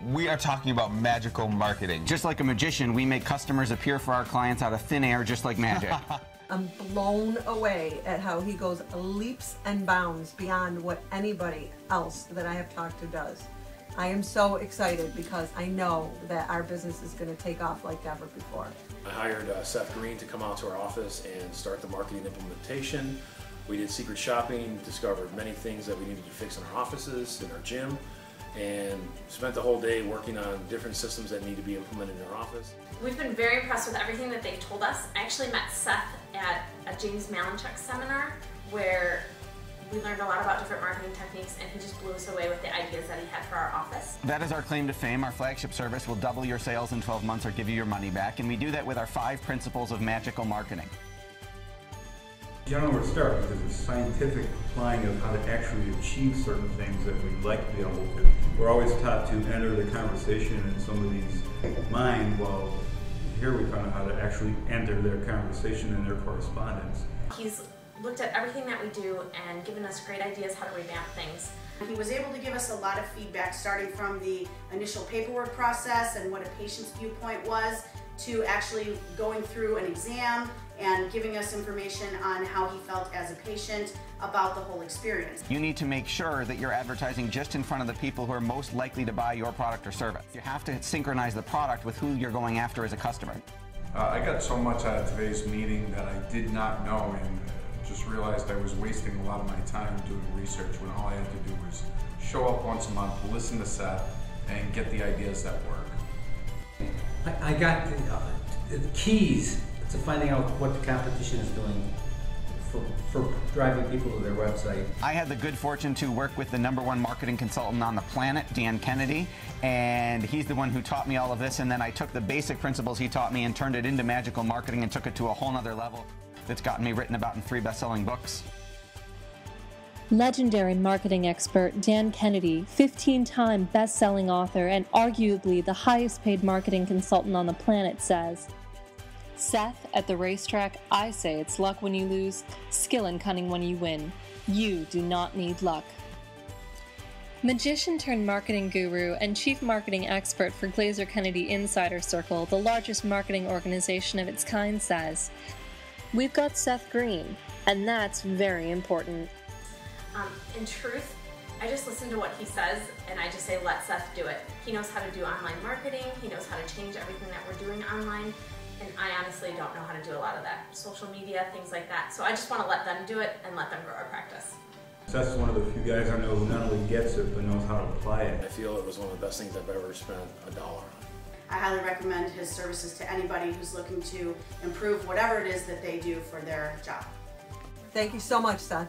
We are talking about magical marketing. Just like a magician, we make customers appear for our clients out of thin air just like magic. I'm blown away at how he goes leaps and bounds beyond what anybody else that I have talked to does. I am so excited because I know that our business is going to take off like never before. I hired Seth Green to come out to our office and start the marketing implementation. We did secret shopping, discovered many things that we needed to fix in our offices, in our gym, and spent the whole day working on different systems that need to be implemented in our office. We've been very impressed with everything that they've told us. I actually met Seth at a James Malinchuk seminar where we learned a lot about different marketing techniques, and he just blew us away with the ideas that he had for our office. That is our claim to fame. Our flagship service will double your sales in 12 months or give you your money back, and we do that with our 5 principles of magical marketing. You don't know where to start because it's scientific applying of how to actually achieve certain things that we'd like to be able to. We're always taught to enter the conversation in somebody's mind, while here we found out how to actually enter their conversation and their correspondence. He's looked at everything that we do and given us great ideas how to revamp things. He was able to give us a lot of feedback, starting from the initial paperwork process and what a patient's viewpoint was, to actually going through an exam and giving us information on how he felt as a patient about the whole experience. You need to make sure that you're advertising just in front of the people who are most likely to buy your product or service. You have to synchronize the product with who you're going after as a customer. I got so much out of today's meeting that I did not know, and just realized I was wasting a lot of my time doing research when all I had to do was show up once a month, listen to Seth, and get the ideas that work. I got the keys to finding out what the competition is doing for driving people to their website. I had the good fortune to work with the #1 marketing consultant on the planet, Dan Kennedy, and he's the one who taught me all of this, and then I took the basic principles he taught me and turned it into magical marketing and took it to a whole nother level that's gotten me written about in 3 best-selling books. Legendary marketing expert Dan Kennedy, 15-time best-selling author and arguably the highest-paid marketing consultant on the planet, says, "Seth, at the racetrack, I say it's luck when you lose, skill and cunning when you win. You do not need luck." Magician turned marketing guru and chief marketing expert for Glazer Kennedy Insider Circle, the largest marketing organization of its kind, says, "We've got Seth Green, and that's very important." In truth, I just listen to what he says and I just say, let Seth do it. He knows how to do online marketing, he knows how to change everything that we're doing online, and I honestly don't know how to do a lot of that. Social media, things like that. So I just want to let them do it and let them grow our practice. Seth's one of the few guys I know who not only gets it, but knows how to apply it. I feel it was one of the best things I've ever spent $1 on. I highly recommend his services to anybody who's looking to improve whatever it is that they do for their job. Thank you so much, Seth.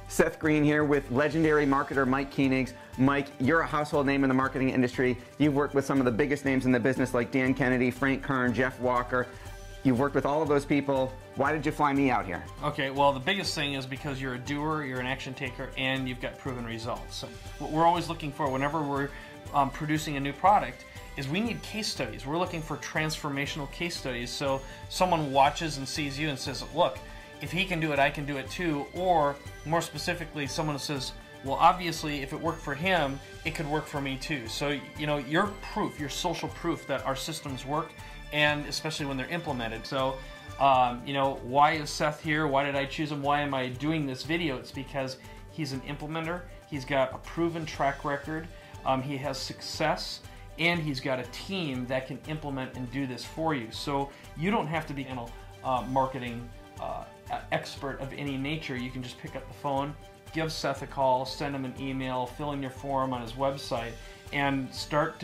Seth Green here with legendary marketer Mike Koenigs. Mike, you're a household name in the marketing industry. You've worked with some of the biggest names in the business like Dan Kennedy, Frank Kern, Jeff Walker. You've worked with all of those people. Why did you fly me out here? Okay, well, the biggest thing is because you're a doer, you're an action taker, and you've got proven results. So what we're always looking for whenever we're producing a new product is we need case studies. We're looking for transformational case studies. So someone watches and sees you and says, look, if he can do it, I can do it too. Or more specifically, someone says, well, obviously, if it worked for him, it could work for me too. So, you know, you're proof, you're social proof that our systems work, and especially when they're implemented. So, you know, why is Seth here? Why did I choose him? Why am I doing this video? It's because he's an implementer. He's got a proven track record. He has success, and he's got a team that can implement and do this for you. So you don't have to be a marketing expert of any nature. You can just pick up the phone, give Seth a call, send him an email, fill in your form on his website, and start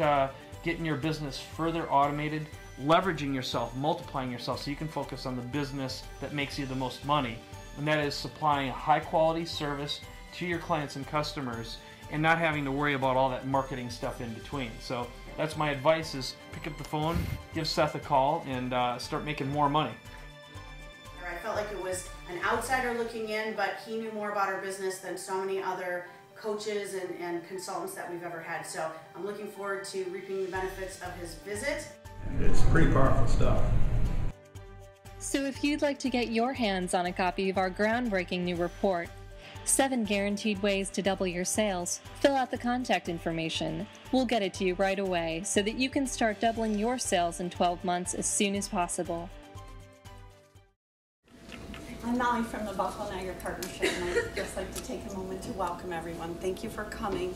getting your business further automated, leveraging yourself, multiplying yourself so you can focus on the business that makes you the most money. And that is supplying a high quality service to your clients and customers and not having to worry about all that marketing stuff in between. So that's my advice, is pick up the phone, give Seth a call, and start making more money. I felt like it was an outsider looking in, but he knew more about our business than so many other coaches and consultants that we've ever had. So I'm looking forward to reaping the benefits of his visit. It's pretty powerful stuff. So if you'd like to get your hands on a copy of our groundbreaking new report, 7 guaranteed ways to double your sales. Fill out the contact information. We'll get it to you right away so that you can start doubling your sales in 12 months as soon as possible. I'm Molly from the Buffalo-Niagara Partnership, and I'd just like to take a moment to welcome everyone. Thank you for coming.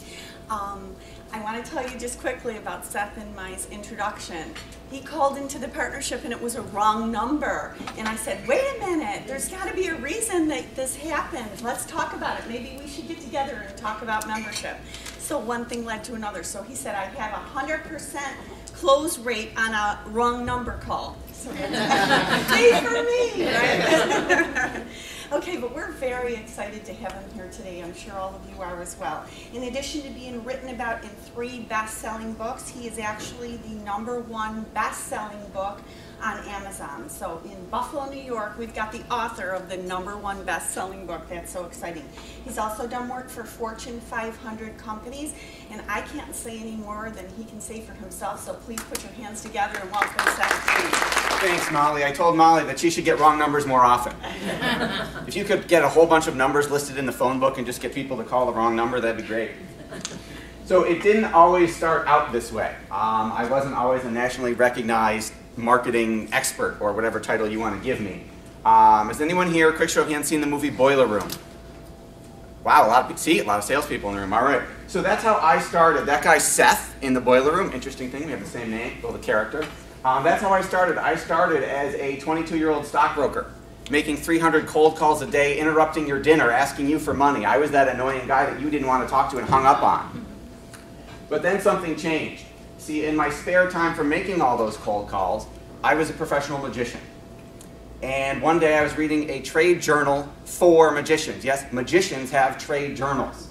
I want to tell you just quickly about Seth and my introduction. He called into the partnership and it was a wrong number. And I said, wait a minute, there's got to be a reason that this happened. Let's talk about it. Maybe we should get together and talk about membership. So one thing led to another. So he said, I have a 100% close rate on a wrong number call. So yay for me, right? Okay, but we're very excited to have him here today. I'm sure all of you are as well. In addition to being written about in 3 best-selling books, he is actually the #1 best-selling book on Amazon. So in Buffalo, New York, we've got the author of the #1 best-selling book. That's so exciting. He's also done work for Fortune 500 companies, and I can't say any more than he can say for himself, so please put your hands together and welcome Seth. Thanks, Molly. I told Molly that she should get wrong numbers more often. If you could get a whole bunch of numbers listed in the phone book and just get people to call the wrong number, that'd be great. So it didn't always start out this way. I wasn't always a nationally recognized marketing expert, or whatever title you want to give me. Has anyone here, quick show of hands, seen the movie Boiler Room? Wow, a lot of salespeople in the room. All right. So that's how I started. That guy Seth in the Boiler Room, interesting thing, we have the same name, well, the character. That's how I started. I started as a 22-year-old stockbroker, making 300 cold calls a day, interrupting your dinner, asking you for money. I was that annoying guy that you didn't want to talk to and hung up on. But then something changed. See, in my spare time from making all those cold calls, I was a professional magician. And one day I was reading a trade journal for magicians. Yes, magicians have trade journals,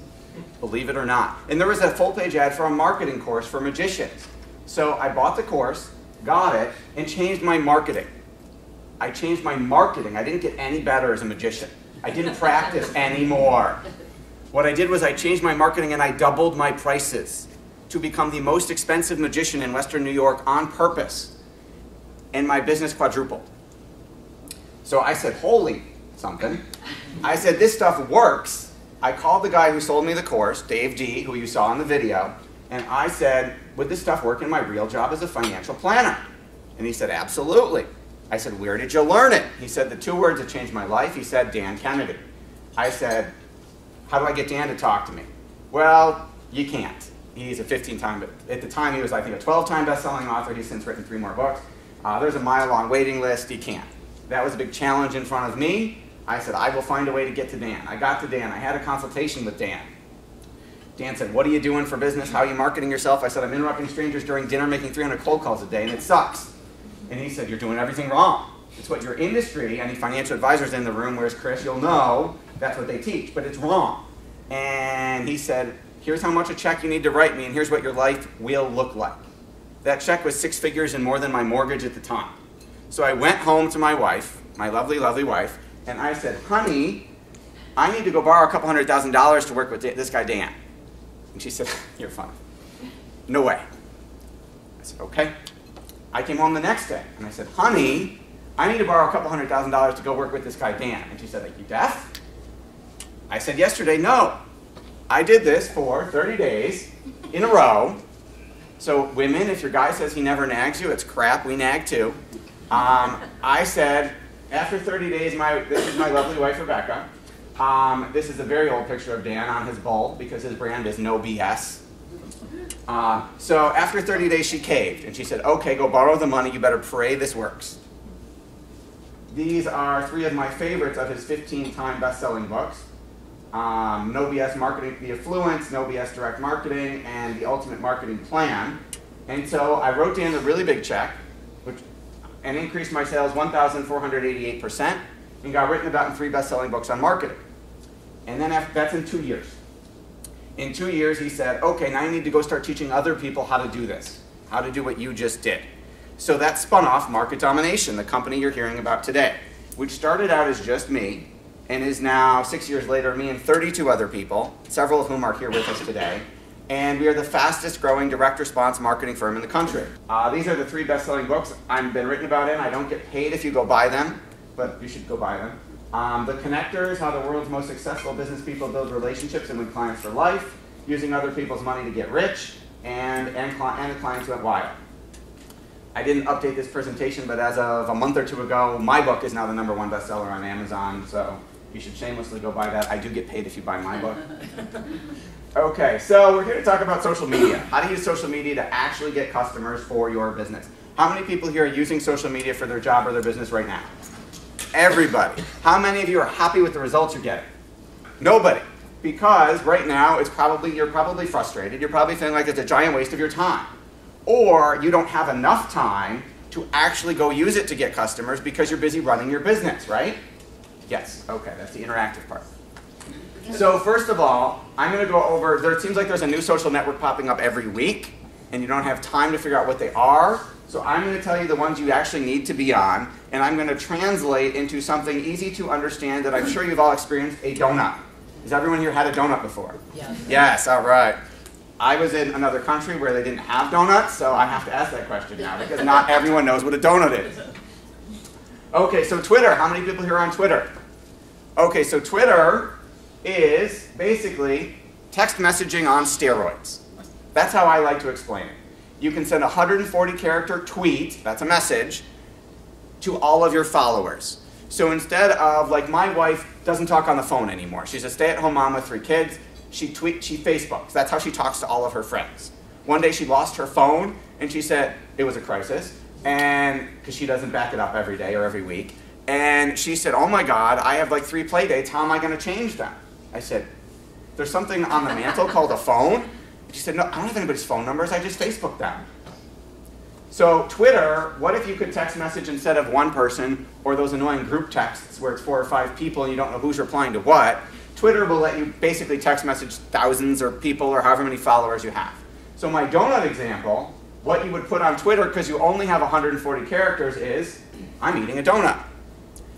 believe it or not. And there was a full-page ad for a marketing course for magicians. So I bought the course, got it, and changed my marketing. I changed my marketing. I didn't get any better as a magician. I didn't practice anymore. What I did was I changed my marketing and I doubled my prices to become the most expensive magician in Western New York on purpose. And my business quadrupled. So I said, holy something. I said, this stuff works. I called the guy who sold me the course, Dave D., who you saw in the video, and I said, would this stuff work in my real job as a financial planner? And he said, absolutely. I said, where did you learn it? He said, the 2 words that changed my life. He said, Dan Kennedy. I said, how do I get Dan to talk to me? Well, you can't. He's a 15-time, at the time he was, I think, a 12-time best-selling author. He's since written 3 more books. There's a mile-long waiting list. He can't. That was a big challenge in front of me. I said, I will find a way to get to Dan. I got to Dan. I had a consultation with Dan. Dan said, what are you doing for business? How are you marketing yourself? I said, I'm interrupting strangers during dinner, making 300 cold calls a day, and it sucks. And he said, you're doing everything wrong. It's what your industry, any financial advisors in the room, whereas Chris, you'll know that's what they teach, but it's wrong. And he said, here's how much a check you need to write me, and here's what your life will look like. That check was 6 figures and more than my mortgage at the time. So I went home to my wife, my lovely, lovely wife, and I said, honey, I need to go borrow a couple $100,000 to work with this guy, Dan. And she said, you're funny. No way. I said, okay. I came home the next day, and I said, honey, I need to borrow a couple $100,000 to go work with this guy, Dan. And she said, are you deaf? I said yesterday, no. I did this for 30 days in a row. So women, if your guy says he never nags you, it's crap, we nag too. I said, after 30 days, this is my lovely wife, Rebecca. This is a very old picture of Dan on his bull because his brand is No BS. So after 30 days, she caved and she said, okay, go borrow the money. You better pray this works. These are 3 of my favorites of his 15-time best-selling books. No BS Marketing, The Affluence, No BS Direct Marketing, and The Ultimate Marketing Plan. And so I wrote Dan a really big check, and increased my sales 1,488%, and got written about in 3 best-selling books on marketing. And then that's in 2 years. In 2 years, he said, okay, now I need to go start teaching other people how to do this, how to do what you just did. So that spun off Market Domination, the company you're hearing about today, which started out as just me, and is now, 6 years later, me and 32 other people, several of whom are here with us today. And we are the fastest growing direct response marketing firm in the country. These are the 3 best-selling books I've been written about in. I don't get paid if you go buy them, but you should go buy them. The Connectors, how the world's most successful business people build relationships and win clients for life, using other people's money to get rich, and the clients went wild. I didn't update this presentation, but as of a month or two ago, my book is now the #1 bestseller on Amazon, so you should shamelessly go buy that. I do get paid if you buy my book. Okay, so we're here to talk about social media. How to use social media to actually get customers for your business. How many people here are using social media for their job or their business right now? Everybody. How many of you are happy with the results you're getting? Nobody. Because right now you're probably frustrated. You're probably feeling like it's a giant waste of your time. Or you don't have enough time to actually go use it to get customers because you're busy running your business, right? Yes, okay, that's the interactive part. So first of all, I'm going to go over, it seems like there's a new social network popping up every week, and you don't have time to figure out what they are. So I'm going to tell you the ones you actually need to be on, and I'm going to translate into something easy to understand that I'm sure you've all experienced, a donut. Has everyone here had a donut before? Yes. Yes, all right. I was in another country where they didn't have donuts, so I have to ask that question now, because not everyone knows what a donut is. Okay, so Twitter. How many people here are on Twitter? Okay, so Twitter is basically text messaging on steroids. That's how I like to explain it. You can send a 140-character tweet, that's a message, to all of your followers. So instead of, like, my wife doesn't talk on the phone anymore. She's a stay-at-home mom with 3 kids. She Facebooks. That's how she talks to all of her friends. One day she lost her phone, and she said it was a crisis, and because she doesn't back it up every day or every week. And she said, oh my God, I have like 3 play dates. How am I going to change them? I said, there's something on the mantle called a phone. She said, no, I don't have anybody's phone numbers. I just Facebook them. So Twitter, what if you could text message instead of one person, or those annoying group texts where it's 4 or 5 people and you don't know who's replying to what? Twitter will let you basically text message thousands or people or however many followers you have. So my donut example, what you would put on Twitter, because you only have 140 characters, is, I'm eating a donut.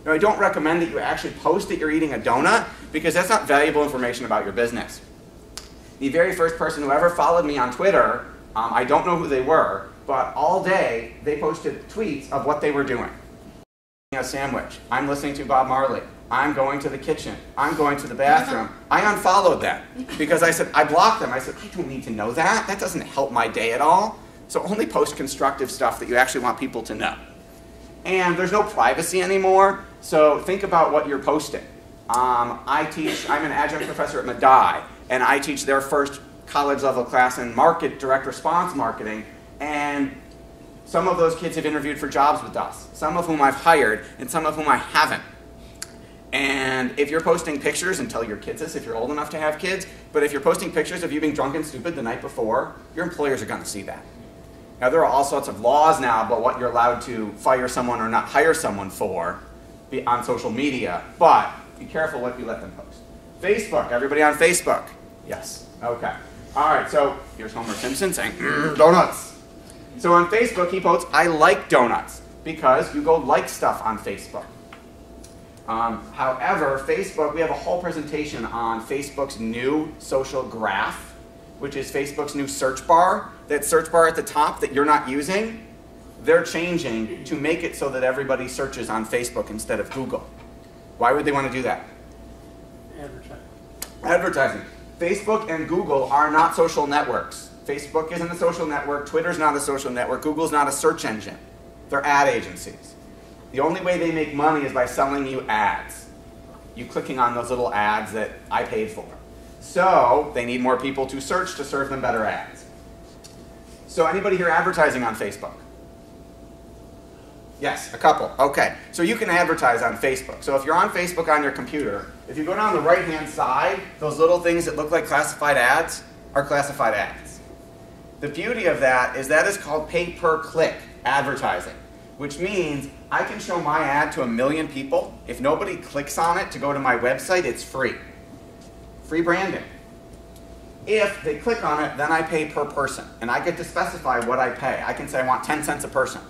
Now, I don't recommend that you actually post that you're eating a donut, because that's not valuable information about your business. The very first person who ever followed me on Twitter, I don't know who they were, but all day they posted tweets of what they were doing. A sandwich. I'm listening to Bob Marley. I'm going to the kitchen. I'm going to the bathroom. I unfollowed them because I said, I blocked them. I said, I don't need to know that. That doesn't help my day at all. So only post constructive stuff that you actually want people to know. And there's no privacy anymore, so think about what you're posting. I'm an adjunct professor at Madai, and I teach their first college-level class in direct response marketing, and some of those kids have interviewed for jobs with us, some of whom I've hired, and some of whom I haven't. And if you're posting pictures, and tell your kids this if you're old enough to have kids, but if you're posting pictures of you being drunk and stupid the night before, your employers are going to see that. Now, there are all sorts of laws now about what you're allowed to fire someone or not hire someone for on social media, but be careful what you let them post. Facebook, everybody on Facebook? Yes, okay. All right, so here's Homer Simpson saying, donuts. So on Facebook, he posts, I like donuts, because you go like stuff on Facebook. However, Facebook, we have a whole presentation on Facebook's new social graph, which is Facebook's new search bar. That search bar at the top that you're not using, they're changing to make it so that everybody searches on Facebook instead of Google. Why would they want to do that? Advertising. Facebook and Google are not social networks. Facebook isn't a social network, Twitter's not a social network, Google's not a search engine. They're ad agencies. The only way they make money is by selling you ads. You clicking on those little ads that I paid for. So they need more people to search to serve them better ads. So anybody here advertising on Facebook? Yes, a couple. Okay, so you can advertise on Facebook. So if you're on Facebook on your computer, if you go down the right-hand side, those little things that look like classified ads are classified ads. The beauty of that is called pay-per-click advertising, which means I can show my ad to 1 million people. If nobody clicks on it to go to my website, it's free. Free branding. If they click on it, then I pay per person, and I get to specify what I pay. I can say I want 10 cents a person.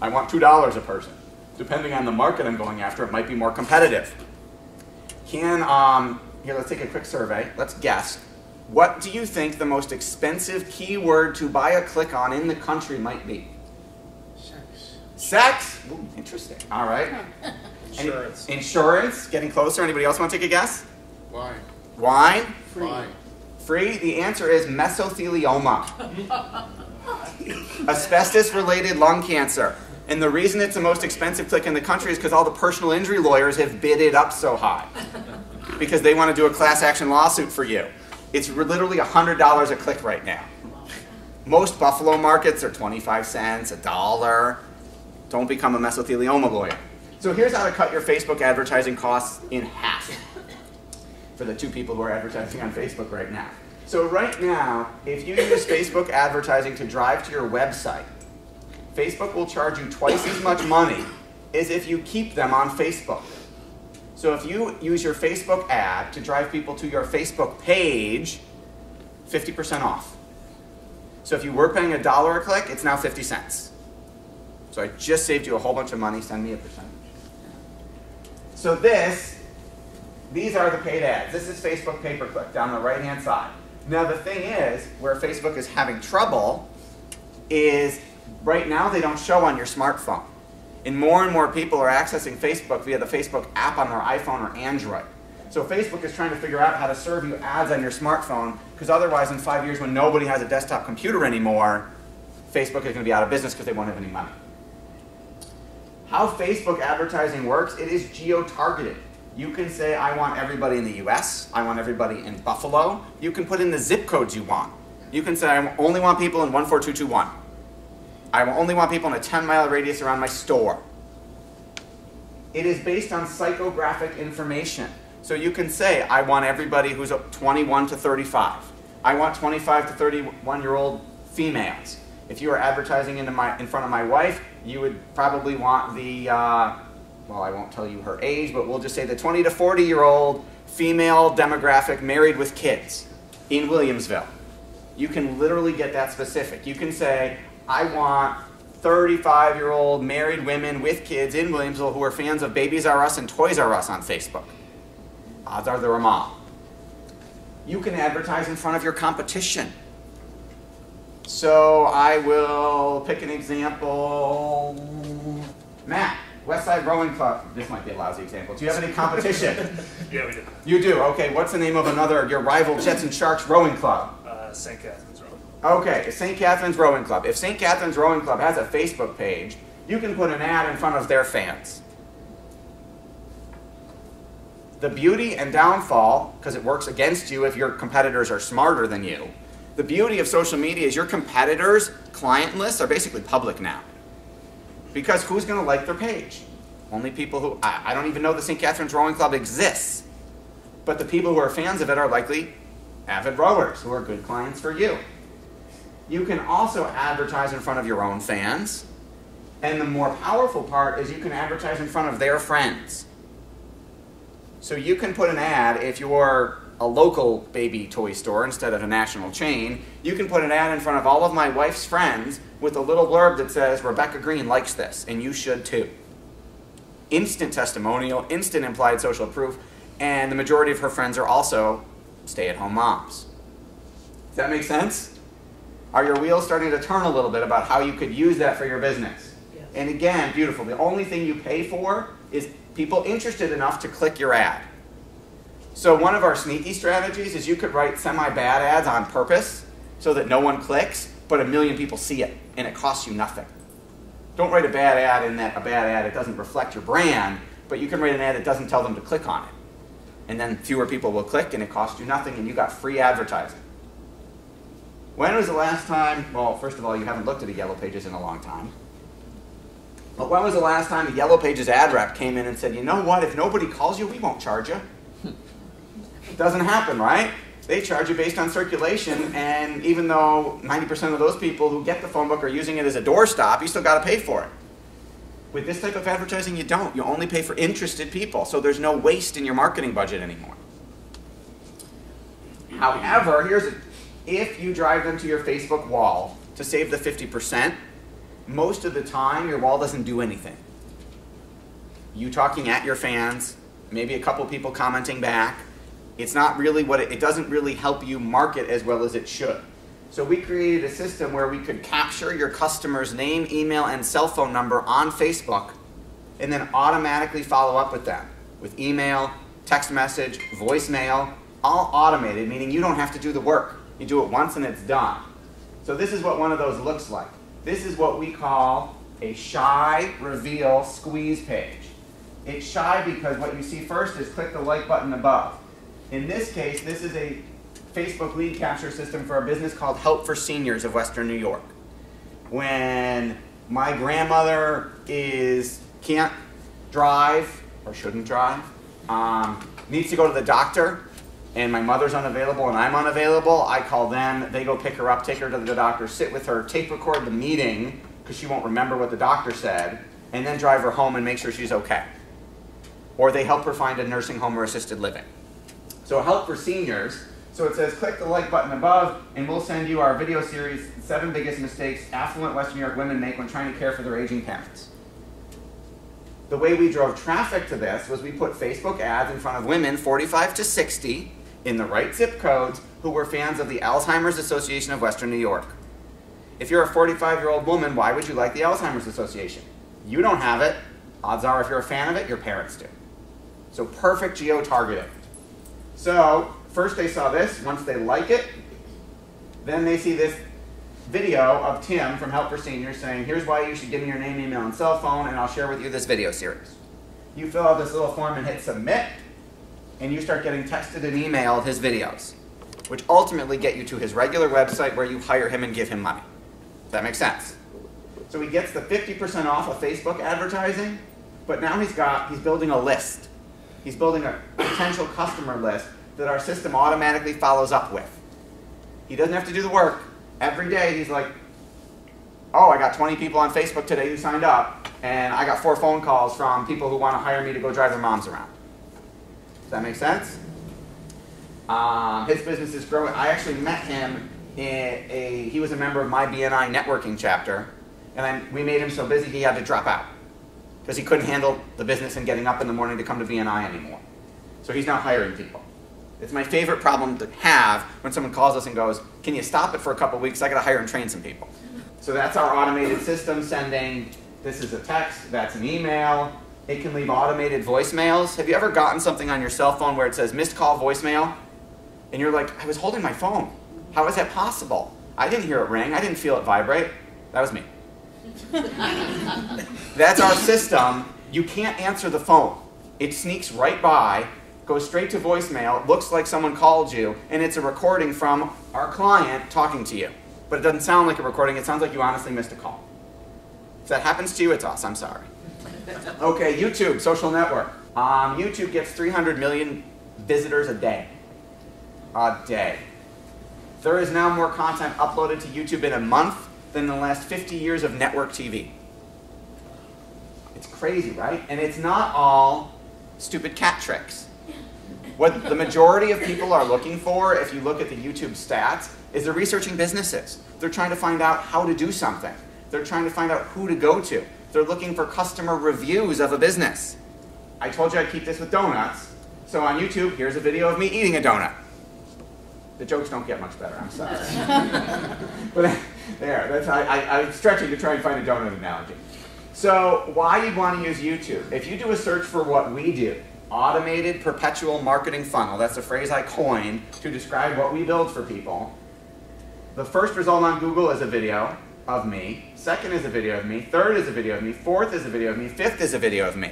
I want $2 a person. Depending on the market I'm going after, it might be more competitive. Here, let's take a quick survey. Let's guess. What do you think the most expensive keyword to buy a click on in the country might be? Sex. Sex? Ooh, interesting. All right. Insurance. Insurance. Getting closer. Anybody else want to take a guess? Wine. Wine. Fine. Free. The answer is mesothelioma. Asbestos-related lung cancer. And the reason it's the most expensive click in the country is because all the personal injury lawyers have bid it up so high. Because they want to do a class action lawsuit for you. It's literally $100 a click right now. Most Buffalo markets are 25 cents, $1. Don't become a mesothelioma lawyer. So here's how to cut your Facebook advertising costs in half for the 2 people who are advertising on Facebook right now. So right now, if you use Facebook advertising to drive to your website, Facebook will charge you twice as much money as if you keep them on Facebook. So if you use your Facebook ad to drive people to your Facebook page, 50% off. So if you were paying $1 a click, it's now 50 cents. So I just saved you a whole bunch of money. Send me a percentage. So these are the paid ads. This is Facebook pay-per-click down the right-hand side. Now the thing is, where Facebook is having trouble is right now they don't show on your smartphone. And more people are accessing Facebook via the Facebook app on their iPhone or Android. So Facebook is trying to figure out how to serve you ads on your smartphone, because otherwise in 5 years when nobody has a desktop computer anymore, Facebook is going to be out of business because they won't have any money. How Facebook advertising works, it is geo-targeted. You can say, I want everybody in the US, I want everybody in Buffalo. You can put in the zip codes you want. You can say, I only want people in 14221. I only want people in a 10-mile radius around my store. It is based on psychographic information. So you can say, I want everybody who's 21 to 35. I want 25 to 31-year-old females. If you were advertising in front of my wife, you would probably want the, well, I won't tell you her age, but we'll just say the 20 to 40-year-old female demographic married with kids in Williamsville. You can literally get that specific. You can say, I want 35-year-old married women with kids in Williamsville who are fans of Babies R Us and Toys R Us on Facebook. Odds are they're a mom. You can advertise in front of your competition. So I will pick an example. Matt, Westside Rowing Club. This might be a lousy example. Do you have any competition? Yeah, we do. You do? Okay, what's the name of your rival Jets and Sharks Rowing Club? St. Catherine's Rowing. Okay, St. Catherine's Rowing Club. If St. Catherine's Rowing Club has a Facebook page, you can put an ad in front of their fans. The beauty and downfall, because it works against you if your competitors are smarter than you, the beauty of social media is your competitors' client lists are basically public now. Because who's going to like their page? Only people who, I don't even know the St. Catherine's Rowing Club exists. But the people who are fans of it are likely avid rowers who are good clients for you. You can also advertise in front of your own fans. And the more powerful part is you can advertise in front of their friends. So you can put an ad, if you're a local baby toy store instead of a national chain, you can put an ad in front of all of my wife's friends with a little blurb that says, Rebecca Green likes this, and you should too. Instant testimonial, instant implied social proof, and the majority of her friends are also stay-at-home moms. Does that make sense? Are your wheels starting to turn a little bit about how you could use that for your business? Yes. And again, beautiful, the only thing you pay for is people interested enough to click your ad. So one of our sneaky strategies is you could write semi-bad ads on purpose so that no one clicks, but 1 million people see it, and it costs you nothing. Don't write a bad ad in that a bad ad, it doesn't reflect your brand, but you can write an ad that doesn't tell them to click on it. And then fewer people will click, and it costs you nothing, and you got free advertising. When was the last time, well, first of all, you haven't looked at a Yellow Pages in a long time. But when was the last time the Yellow Pages ad rep came in and said, you know what, if nobody calls you, we won't charge you? It doesn't happen, right? They charge you based on circulation, and even though 90% of those people who get the phone book are using it as a doorstop, you still got to pay for it. With this type of advertising, you don't. You only pay for interested people, so there's no waste in your marketing budget anymore. However, if you drive them to your Facebook wall to save the 50%, most of the time your wall doesn't do anything. You talking at your fans, maybe a couple people commenting back. It's not really it doesn't really help you market as well as it should. So we created a system where we could capture your customer's name, email, and cell phone number on Facebook and then automatically follow up with them with email, text message, voicemail, all automated, meaning you don't have to do the work. You do it once and it's done. So this is what one of those looks like. This is what we call a shy reveal squeeze page. It's shy because what you see first is click the like button above. In this case, this is a Facebook lead capture system for a business called Help for Seniors of Western New York. When my grandmother can't drive, or shouldn't drive, needs to go to the doctor, and my mother's unavailable and I'm unavailable, I call them, they go pick her up, take her to the doctor, sit with her, tape record the meeting, because she won't remember what the doctor said, and then drive her home and make sure she's okay. Or they help her find a nursing home or assisted living. So Help for Seniors, so it says click the like button above and we'll send you our video series, 7 Biggest Mistakes Affluent Western New York Women Make When Trying to Care for Their Aging Parents. The way we drove traffic to this was we put Facebook ads in front of women 45 to 60 in the right zip codes who were fans of the Alzheimer's Association of Western New York. If you're a 45-year-old woman, why would you like the Alzheimer's Association? You don't have it. Odds are if you're a fan of it, your parents do. So perfect geo-targeting. So first they saw this. Once they like it, then they see this video of Tim from Help for Seniors saying, here's why you should give me your name, email, and cell phone, and I'll share with you this video series. You fill out this little form and hit submit, and you start getting texted and emailed his videos, which ultimately get you to his regular website where you hire him and give him money. Does that make sense? So he gets the 50% off of Facebook advertising, but now he's building a list. He's building a potential customer list that our system automatically follows up with. He doesn't have to do the work. Every day he's like, oh, I got 20 people on Facebook today who signed up, and I got 4 phone calls from people who want to hire me to go drive their moms around. Does that make sense? His business is growing. I actually met him he was a member of my BNI networking chapter, and we made him so busy he had to drop out because he couldn't handle the business and getting up in the morning to come to BNI anymore. So he's not hiring people. It's my favorite problem to have when someone calls us and goes, can you stop it for a couple weeks? I got to hire and train some people. So that's our automated system sending, this is a text, that's an email. It can leave automated voicemails. Have you ever gotten something on your cell phone where it says missed call voicemail? And you're like, I was holding my phone. How is that possible? I didn't hear it ring. I didn't feel it vibrate. That was me. That's our system. You can't answer the phone. It sneaks right by, goes straight to voicemail, looks like someone called you, and it's a recording from our client talking to you. But it doesn't sound like a recording. It sounds like you honestly missed a call. If that happens to you, it's us. I'm sorry. Okay, YouTube, social network. YouTube gets 300 million visitors a day. A day. There is now more content uploaded to YouTube in a month than in the last 50 years of network TV. It's crazy, right? And it's not all stupid cat tricks. What the majority of people are looking for, if you look at the YouTube stats, is they're researching businesses. They're trying to find out how to do something. They're trying to find out who to go to. They're looking for customer reviews of a business. I told you I'd keep this with donuts. So on YouTube, here's a video of me eating a donut. The jokes don't get much better, I'm sorry. But there, I'm stretching to try and find a donut analogy. So why you'd want to use YouTube? If you do a search for what we do, automated perpetual marketing funnel, that's a phrase I coined to describe what we build for people. The first result on Google is a video of me. Second is a video of me. Third is a video of me. Fourth is a video of me. Fifth is a video of me.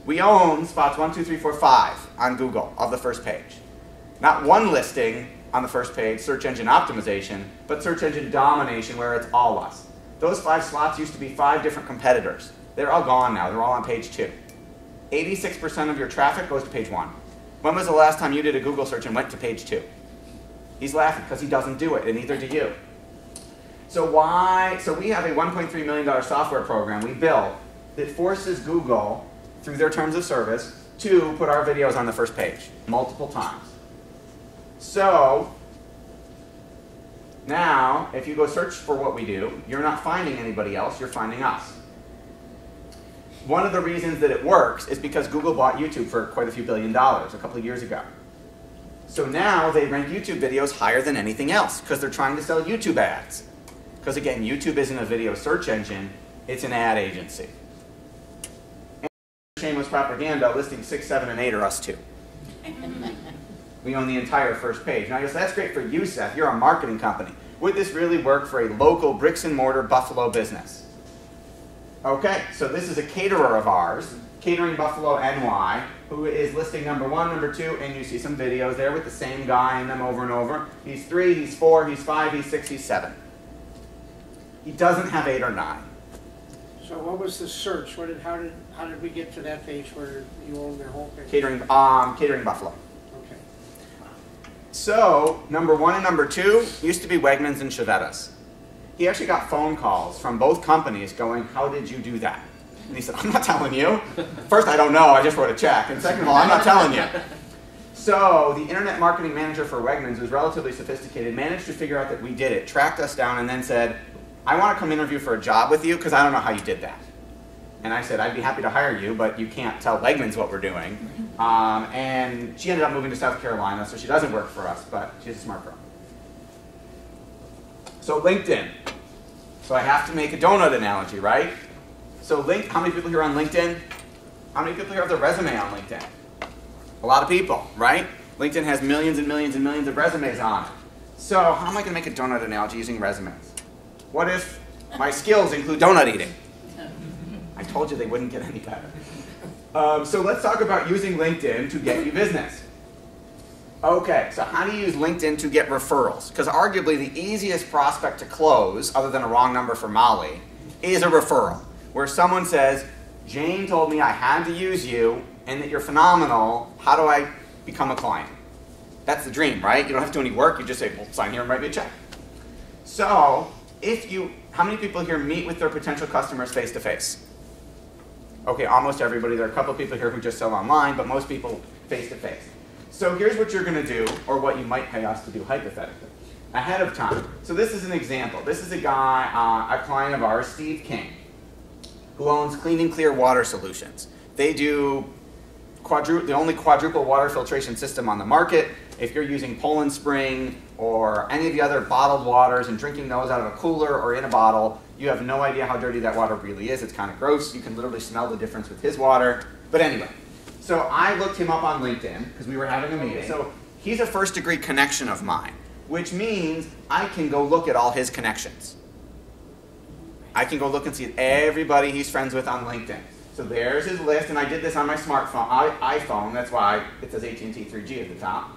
We own spots 1, 2, 3, 4, 5 on Google of the first page. Not one listing on the first page, search engine optimization, but search engine domination where it's all us. Those 5 slots used to be 5 different competitors. They're all gone now. They're all on page 2. 86% of your traffic goes to page 1. When was the last time you did a Google search and went to page 2? He's laughing because he doesn't do it, and neither do you. So we have a $1.3 million software program we built that forces Google, through their terms of service, to put our videos on the first page multiple times. So now, if you go search for what we do, you're not finding anybody else, you're finding us. One of the reasons that it works is because Google bought YouTube for quite a few $1 billion a couple of years ago. So now they rank YouTube videos higher than anything else because they're trying to sell YouTube ads. Because again, YouTube isn't a video search engine, it's an ad agency. shameless propaganda, listings 6, 7, and 8 are us too. We own the entire first page. Now, I guess that's great for you, Seth. You're a marketing company. Would this really work for a local bricks and mortar Buffalo business? Okay, so this is a caterer of ours, Catering Buffalo NY, who is listing number 1, number 2, and you see some videos there with the same guy in them over and over. He's 3, he's 4, he's 5, he's 6, he's 7. He doesn't have 8 or 9. So what was the search? How did we get to that page where you own their whole page? Catering Buffalo. Okay. So number 1 and number 2 used to be Wegmans and Chevettas. He actually got phone calls from both companies going, "How did you do that?" And he said, "I'm not telling you. First, I don't know. I just wrote a check. And second of all, I'm not telling you." So the internet marketing manager for Wegmans was relatively sophisticated, managed to figure out that we did it, tracked us down, and then said, "I want to come interview for a job with you because I don't know how you did that." And I said, "I'd be happy to hire you, but you can't tell Wegmans what we're doing." And she ended up moving to South Carolina, so she doesn't work for us, but she's a smart girl. So LinkedIn. So I have to make a donut analogy, right? So how many people here on LinkedIn? How many people here have their resume on LinkedIn? A lot of people, right? LinkedIn has millions and millions and millions of resumes on it. So how am I going to make a donut analogy using resumes? What if my skills include donut eating? I told you they wouldn't get any better. So let's talk about using LinkedIn to get you business. Okay, so how do you use LinkedIn to get referrals? Because arguably the easiest prospect to close, other than a wrong number for Molly, is a referral. Where someone says, "Jane told me I had to use you and that you're phenomenal. How do I become a client?" That's the dream, right? You don't have to do any work. You just say, "Well, sign here and write me a check." So how many people here meet with their potential customers face to face? Okay, almost everybody. There are a couple of people here who just sell online, but most people face to face. So here's what you're going to do, or what you might pay us to do hypothetically, ahead of time. So this is an example. This is a guy, a client of ours, Steve King, who owns Clean and Clear Water Solutions. They do the only quadruple water filtration system on the market. If you're using Poland Spring or any of the other bottled waters and drinking those out of a cooler or in a bottle, you have no idea how dirty that water really is. It's kind of gross. You can literally smell the difference with his water. But anyway, so I looked him up on LinkedIn because we were having a meeting. So he's a first-degree connection of mine, which means I can go look at all his connections. I can go look and see everybody he's friends with on LinkedIn. So there's his list, and I did this on my smartphone, iPhone. That's why it says AT&T 3G at the top.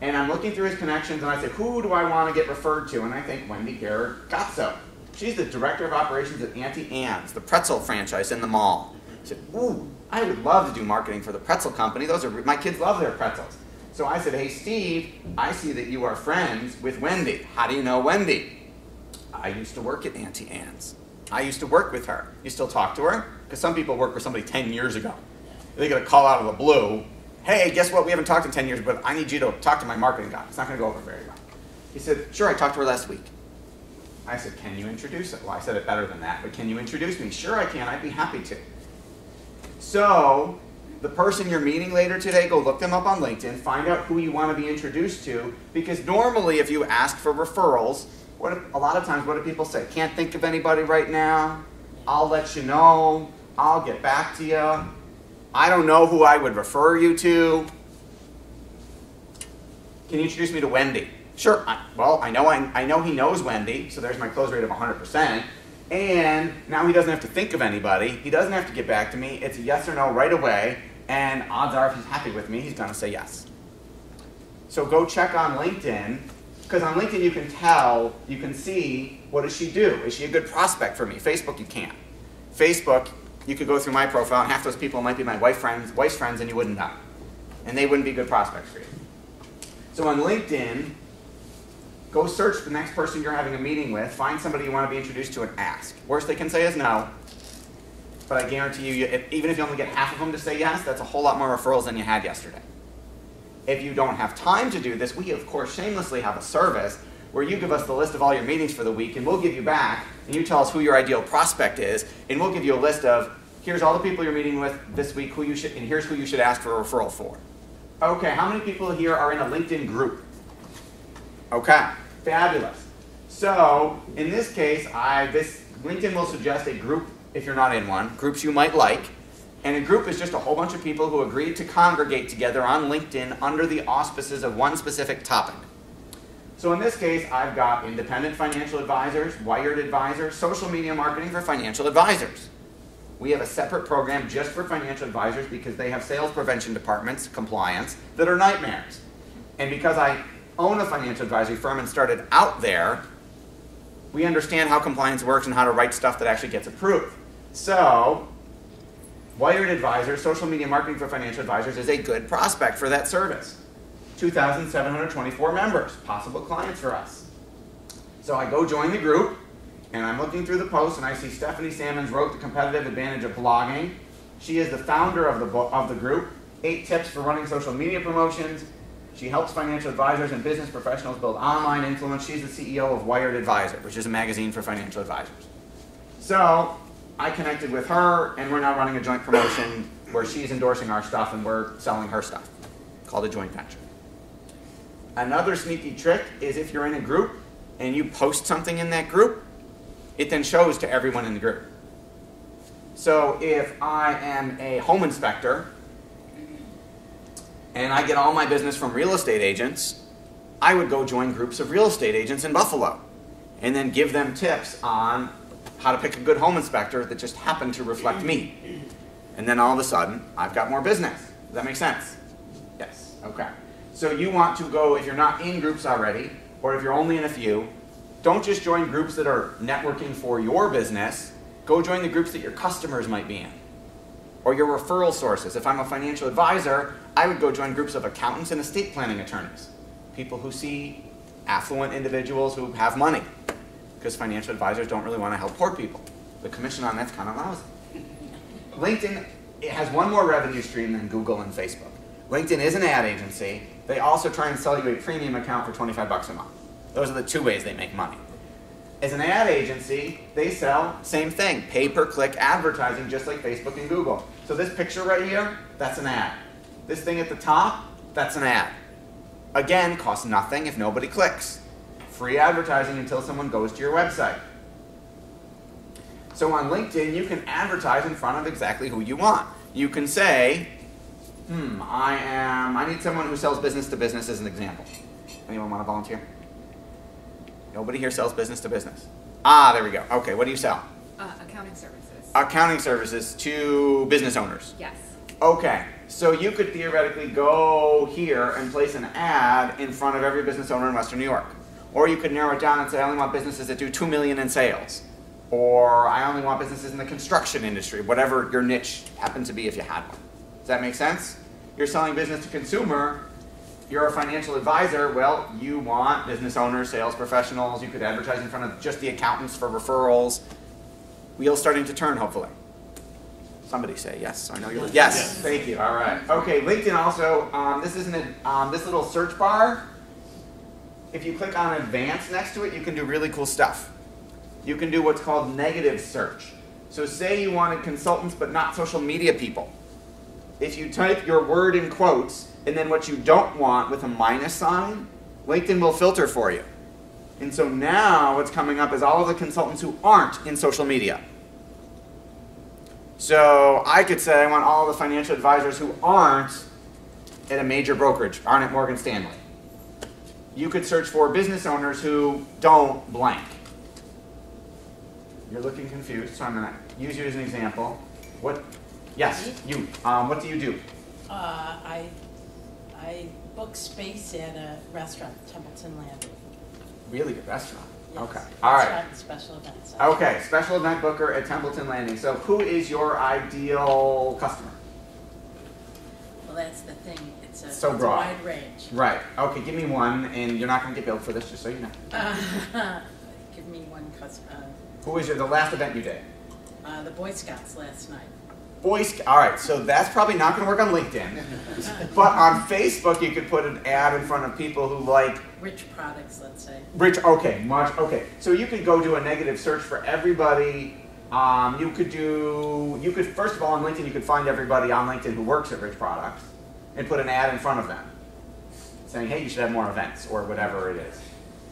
And I'm looking through his connections, and I say, who do I want to get referred to? And I think Wendy Garrett Gotso. She's the director of operations at Auntie Anne's, the pretzel franchise in the mall. I said, ooh, I would love to do marketing for the pretzel company. My kids love their pretzels. So I said, hey, Steve, I see that you are friends with Wendy. How do you know Wendy? I used to work at Auntie Anne's. I used to work with her. You still talk to her? Because some people work with somebody 10 years ago. They get a call out of the blue. Hey, guess what? We haven't talked in 10 years, but I need you to talk to my marketing guy. It's not going to go over very well. He said, sure, I talked to her last week. I said, can you introduce her? Well, I said it better than that, but can you introduce me? Sure, I can. I'd be happy to. So the person you're meeting later today, go look them up on LinkedIn, find out who you want to be introduced to, because normally if you ask for referrals, a lot of times what do people say? Can't think of anybody right now. I'll let you know. I'll get back to you. I don't know who I would refer you to. Can you introduce me to Wendy? Sure. I know he knows Wendy, so there's my close rate of 100%. And now he doesn't have to think of anybody. He doesn't have to get back to me. It's a yes or no right away. And odds are if he's happy with me, he's going to say yes. So go check on LinkedIn. Because on LinkedIn you can see, what does she do? Is she a good prospect for me? Facebook you can't. Facebook, you could go through my profile and half those people might be my wife's friends and you wouldn't know. And they wouldn't be good prospects for you. So on LinkedIn, go search the next person you're having a meeting with, find somebody you want to be introduced to and ask. Worst they can say is no. But I guarantee you, even if you only get half of them to say yes, that's a whole lot more referrals than you had yesterday. If you don't have time to do this, we of course shamelessly have a service where you give us the list of all your meetings for the week and we'll give you back and you tell us who your ideal prospect is and we'll give you a list of here's all the people you're meeting with this week and here's who you should ask for a referral for. Okay, how many people here are in a LinkedIn group? Okay, fabulous. So in this case, LinkedIn will suggest a group if you're not in one, groups you might like, And a group is just a whole bunch of people who agreed to congregate together on LinkedIn under the auspices of one specific topic. So in this case, I've got independent financial advisors, wired advisors, social media marketing for financial advisors. We have a separate program just for financial advisors because they have sales prevention departments, compliance, that are nightmares. And because I own a financial advisory firm and started out there, we understand how compliance works and how to write stuff that actually gets approved. So, wired advisors, social media marketing for financial advisors is a good prospect for that service. 2,724 members, possible clients for us. So I go join the group, and I'm looking through the posts, and I see Stephanie Sammons wrote The Competitive Advantage of Blogging. She is the founder of the group, 8 tips for running social media promotions. She helps financial advisors and business professionals build online influence. She's the CEO of Wired Advisor, which is a magazine for financial advisors. So I connected with her, and we're now running a joint promotion where she's endorsing our stuff and we're selling her stuff, called a joint venture. Another sneaky trick is if you're in a group and you post something in that group, it then shows to everyone in the group. So if I am a home inspector and I get all my business from real estate agents, I would go join groups of real estate agents in Buffalo and then give them tips on how to pick a good home inspector that just happened to reflect me. And then all of a sudden, I've got more business. Does that make sense? Yes, okay. So you want to go, if you're not in groups already, or if you're only in a few, don't just join groups that are networking for your business. Go join the groups that your customers might be in, or your referral sources. If I'm a financial advisor, I would go join groups of accountants and estate planning attorneys, people who see affluent individuals who have money, because financial advisors don't really want to help poor people. The commission on that's kind of lousy. LinkedIn, it has one more revenue stream than Google and Facebook. LinkedIn is an ad agency. They also try and sell you a premium account for 25 bucks a month. Those are the 2 ways they make money. As an ad agency, they sell, same thing, pay-per-click advertising just like Facebook and Google. So this picture right here, that's an ad. This thing at the top, that's an ad. Again, costs nothing if nobody clicks. Free advertising until someone goes to your website. So on LinkedIn, you can advertise in front of exactly who you want. You can say, I need someone who sells business to business as an example. Anyone want to volunteer? Nobody here sells business to business. Ah, there we go. Okay, what do you sell? Accounting services. Accounting services to business owners. Yes. Okay, so you could theoretically go here and place an ad in front of every business owner in Western New York. Or you could narrow it down and say, I only want businesses that do $2 million in sales. Or I only want businesses in the construction industry, whatever your niche happened to be if you had one. Does that make sense? You're selling business to consumer. You're a financial advisor. Well, you want business owners, sales professionals. You could advertise in front of just the accountants for referrals. Wheels starting to turn, hopefully. Somebody say yes. I know you're. Yes. Thank you. All right. Okay. LinkedIn also. This is this little search bar. If you click on advanced next to it, you can do really cool stuff. You can do what's called negative search. So say you wanted consultants but not social media people. If you type your word in quotes and then what you don't want with a minus sign, LinkedIn will filter for you. And so now what's coming up is all of the consultants who aren't in social media. So I could say I want all the financial advisors who aren't at a major brokerage, aren't at Morgan Stanley. You could search for business owners who don't blank. You're looking confused, so I'm going to use you as an example. What? Yes, you. What do you do? I book space at a restaurant, Templeton Landing. Really good restaurant. Yes. Okay. All right. Restaurant and special events. Okay, special event booker at Templeton Landing. So who is your ideal customer? Well, that's the thing. It's a, so it's broad. a wide range. Right. Okay, give me one, and you're not going to get billed for this, just so you know. Give me one customer. Who was the last event you did? The Boy Scouts last night. All right, so that's probably not going to work on LinkedIn. But on Facebook, you could put an ad in front of people who like... Rich products, let's say. Rich, okay, okay. So you could go do a negative search for everybody. You could, first of all, on LinkedIn, you could find everybody on LinkedIn who works at Rich Products and put an ad in front of them saying, hey, you should have more events, or whatever it is.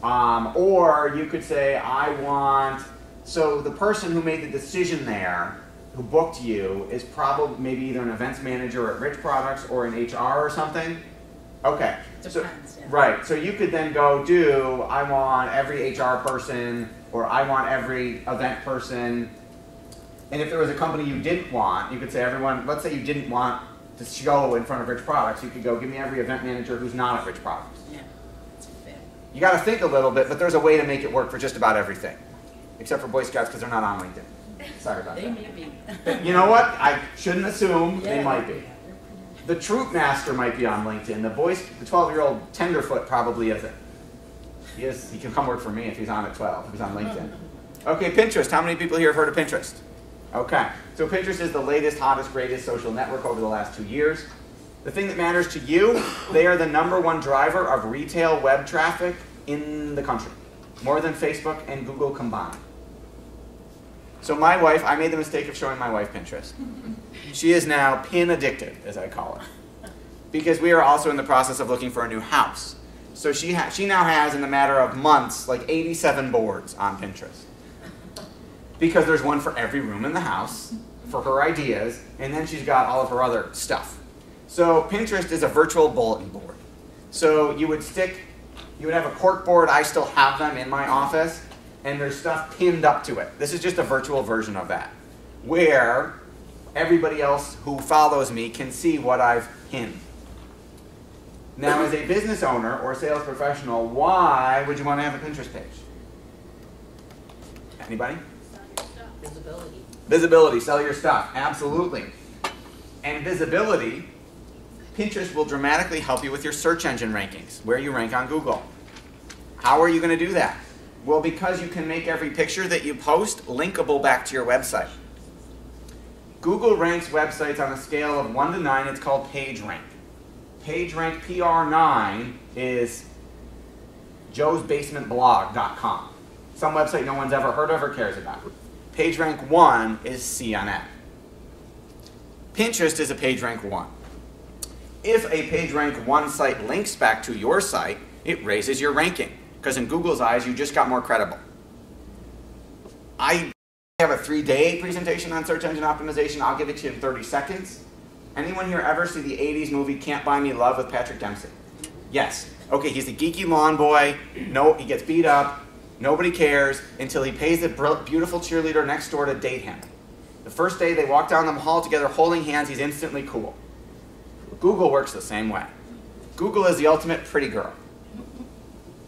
Or you could say, I want... So the person who made the decision there who booked you is probably maybe either an events manager at Rich Products or in HR or something. Okay. Depends, yeah. Right. So you could then go do, I want every HR person, or I want every event person. And if there was a company you didn't want, you could say everyone, let's say you didn't want to show in front of Rich Products, you could go, give me every event manager who's not at Rich Products. Yeah, that's fair. You got to think a little bit, but there's a way to make it work for just about everything. Except for Boy Scouts because they're not on LinkedIn. Sorry about They that. may be. But you know what? I shouldn't assume they Yeah. might be. The Troop Master might be on LinkedIn. The 12-year-old Tenderfoot probably isn't. He can come work for me if he's on at 12, if he's on LinkedIn. Okay, Pinterest. How many people here have heard of Pinterest? Okay, so Pinterest is the latest, hottest, greatest social network over the last 2 years. The thing that matters to you, they are the #1 driver of retail web traffic in the country. More than Facebook and Google combined. So my wife, I made the mistake of showing my wife Pinterest. She is now pin addicted, as I call it. Because we are also in the process of looking for a new house. So she now has, in the matter of months, like 87 boards on Pinterest. Because there's one for every room in the house, for her ideas, and then she's got all of her other stuff. So Pinterest is a virtual bulletin board. So you would have a cork board, I still have them in my office, and there's stuff pinned up to it. This is just a virtual version of that, where everybody else who follows me can see what I've pinned. Now, as a business owner or sales professional, why would you want to have a Pinterest page? Anybody? Visibility. Visibility, sell your stuff, absolutely. And visibility, Pinterest will dramatically help you with your search engine rankings, where you rank on Google. How are you going to do that? Well, because you can make every picture that you post linkable back to your website. Google ranks websites on a scale of 1 to 9. It's called PageRank. PageRank PR9 is joesbasementblog.com. Some website no one's ever heard of or cares about. PageRank 1 is CNN. Pinterest is a PageRank 1. If a PageRank 1 site links back to your site, it raises your ranking. Because in Google's eyes, you just got more credible. I have a 3-day presentation on search engine optimization. I'll give it to you in 30 seconds. Anyone here ever see the 80s movie Can't Buy Me Love with Patrick Dempsey? Yes. Okay, he's a geeky lawn boy. No, he gets beat up. Nobody cares until he pays the beautiful cheerleader next door to date him. The first day they walk down the hall together holding hands, he's instantly cool. Google works the same way. Google is the ultimate pretty girl.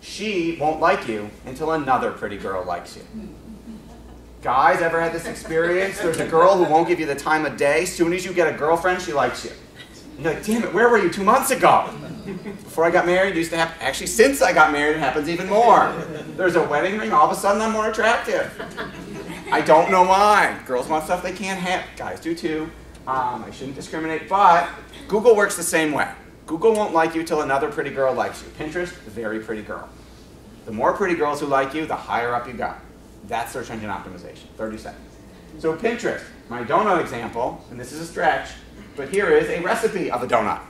She won't like you until another pretty girl likes you. Guys, ever had this experience? There's a girl who won't give you the time of day. As soon as you get a girlfriend, she likes you. You're like, damn it, where were you 2 months ago? Before I got married, it used to happen. Actually, since I got married, it happens even more. There's a wedding ring, all of a sudden I'm more attractive. I don't know why. Girls want stuff they can't have. Guys do too. I shouldn't discriminate, but Google works the same way. Google won't like you till another pretty girl likes you. Pinterest, very pretty girl. The more pretty girls who like you, the higher up you got. That's search engine optimization, 30 seconds. So Pinterest, my donut example, and this is a stretch, but here is a recipe of a donut.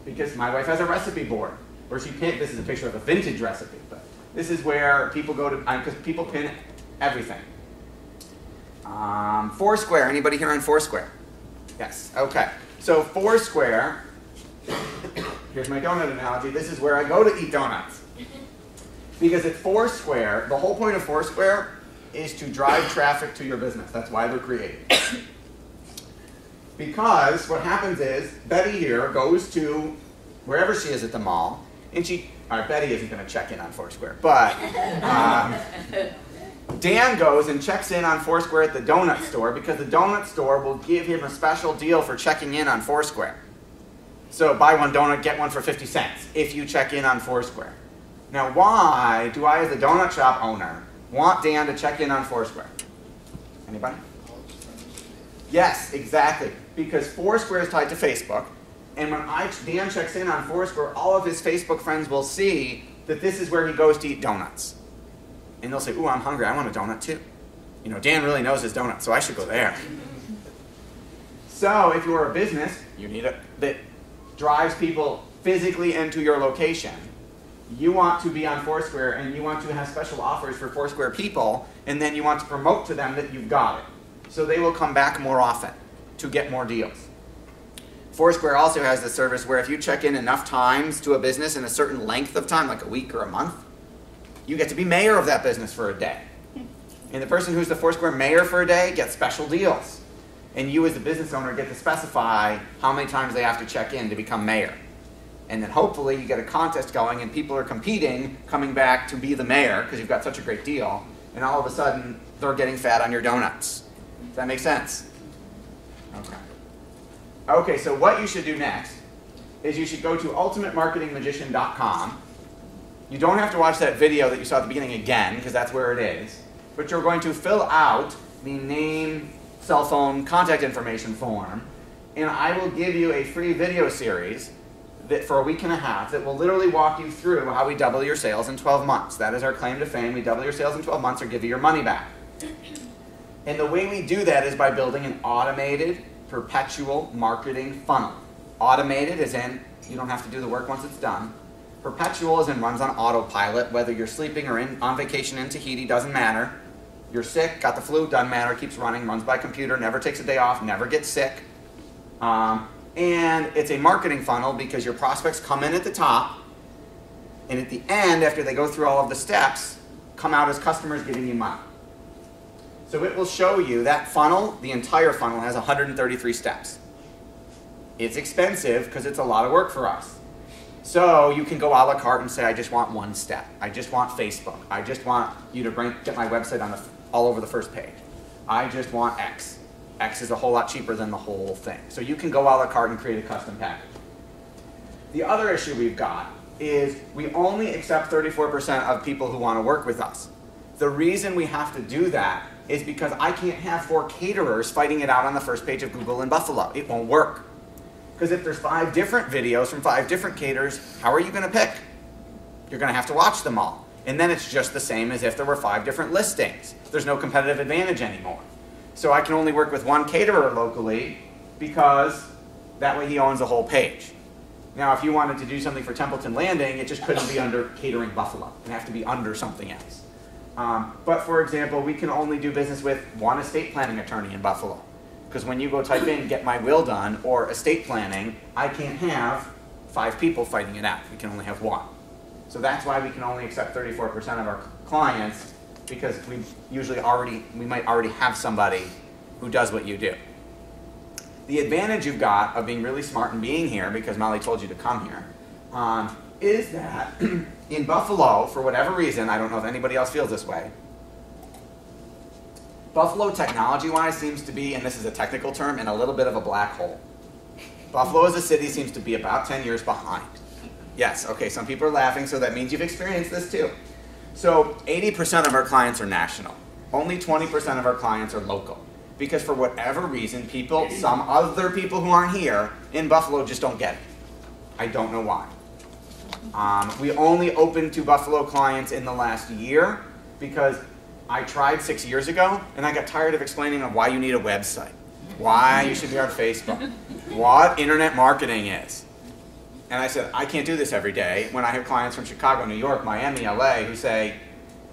Because my wife has a recipe board where she pinned, this is a picture of a vintage recipe, but this is where people go to, because people pin everything. Foursquare, anybody here on Foursquare? Yes, okay. So Foursquare, here's my donut analogy, this is where I go to eat donuts. Because at Foursquare, the whole point of Foursquare is to drive traffic to your business. That's why they're created. Because what happens is, Betty here goes to wherever she is at the mall, and all right, Betty isn't going to check in on Foursquare, but Dan goes and checks in on Foursquare at the donut store because the donut store will give him a special deal for checking in on Foursquare. So buy one donut, get one for 50 cents if you check in on Foursquare. Now, why do I, as a donut shop owner, want Dan to check in on Foursquare? Anybody? Yes, exactly. Because Foursquare is tied to Facebook, and when Dan checks in on Foursquare, all of his Facebook friends will see that this is where he goes to eat donuts. And they'll say, ooh, I'm hungry, I want a donut too. You know, Dan really knows his donuts, so I should go there. So if you're a business, you need that drives people physically into your location. You want to be on Foursquare, and you want to have special offers for Foursquare people, and then you want to promote to them that you've got it. So they will come back more often to get more deals. Foursquare also has the service where if you check in enough times to a business in a certain length of time, like a week or a month, you get to be mayor of that business for a day. And the person who's the Foursquare mayor for a day gets special deals. And you as the business owner get to specify how many times they have to check in to become mayor. And then hopefully you get a contest going and people are competing, coming back to be the mayor because you've got such a great deal. And all of a sudden, they're getting fat on your donuts. Does that make sense? Okay. Okay, so what you should do next is you should go to ultimatemarketingmagician.com. You don't have to watch that video that you saw at the beginning again, because that's where it is. But you're going to fill out the name, cell phone, contact information form, and I will give you a free video series that for a week and a half that will literally walk you through how we double your sales in 12 months. That is our claim to fame. We double your sales in 12 months or give you your money back. And the way we do that is by building an automated, perpetual marketing funnel. Automated as in you don't have to do the work once it's done. Perpetual as in runs on autopilot, whether you're sleeping or on vacation in Tahiti, doesn't matter. You're sick, got the flu, doesn't matter, keeps running, runs by computer, never takes a day off, never gets sick. And it's a marketing funnel because your prospects come in at the top, and at the end, after they go through all of the steps, come out as customers giving you money. So it will show you that funnel, the entire funnel has 133 steps. It's expensive because it's a lot of work for us. So you can go a la carte and say, I just want one step. I just want Facebook. I just want you to get my website on all over the first page. I just want X. X is a whole lot cheaper than the whole thing. So you can go a la carte and create a custom package. The other issue we've got is we only accept 34% of people who want to work with us. The reason we have to do that is because I can't have 4 caterers fighting it out on the first page of Google in Buffalo. It won't work. Because if there's 5 different videos from 5 different caterers, how are you going to pick? You're going to have to watch them all. And then it's just the same as if there were 5 different listings. There's no competitive advantage anymore. So I can only work with one caterer locally because that way he owns the whole page. Now, if you wanted to do something for Templeton Landing, it just couldn't be under Catering Buffalo. It'd have to be under something else. But for example, we can only do business with one estate planning attorney in Buffalo. Because when you go type in, get my will done, or estate planning, I can't have 5 people fighting it out. We can only have 1. So that's why we can only accept 34% of our clients, because we might already have somebody who does what you do. The advantage you've got of being really smart and being here, because Molly told you to come here, is that in Buffalo, for whatever reason, I don't know if anybody else feels this way, Buffalo technology-wise seems to be, and this is a technical term, in a little bit of a black hole. Buffalo as a city seems to be about 10 years behind. Yes, okay, some people are laughing, so that means you've experienced this too. So 80% of our clients are national. Only 20% of our clients are local. Because for whatever reason, some other people who aren't here in Buffalo just don't get it. I don't know why. We only opened to Buffalo clients in the last year because I tried 6 years ago, and I got tired of explaining why you need a website, why you should be on Facebook, what internet marketing is. And I said, I can't do this every day when I have clients from Chicago, New York, Miami, LA who say,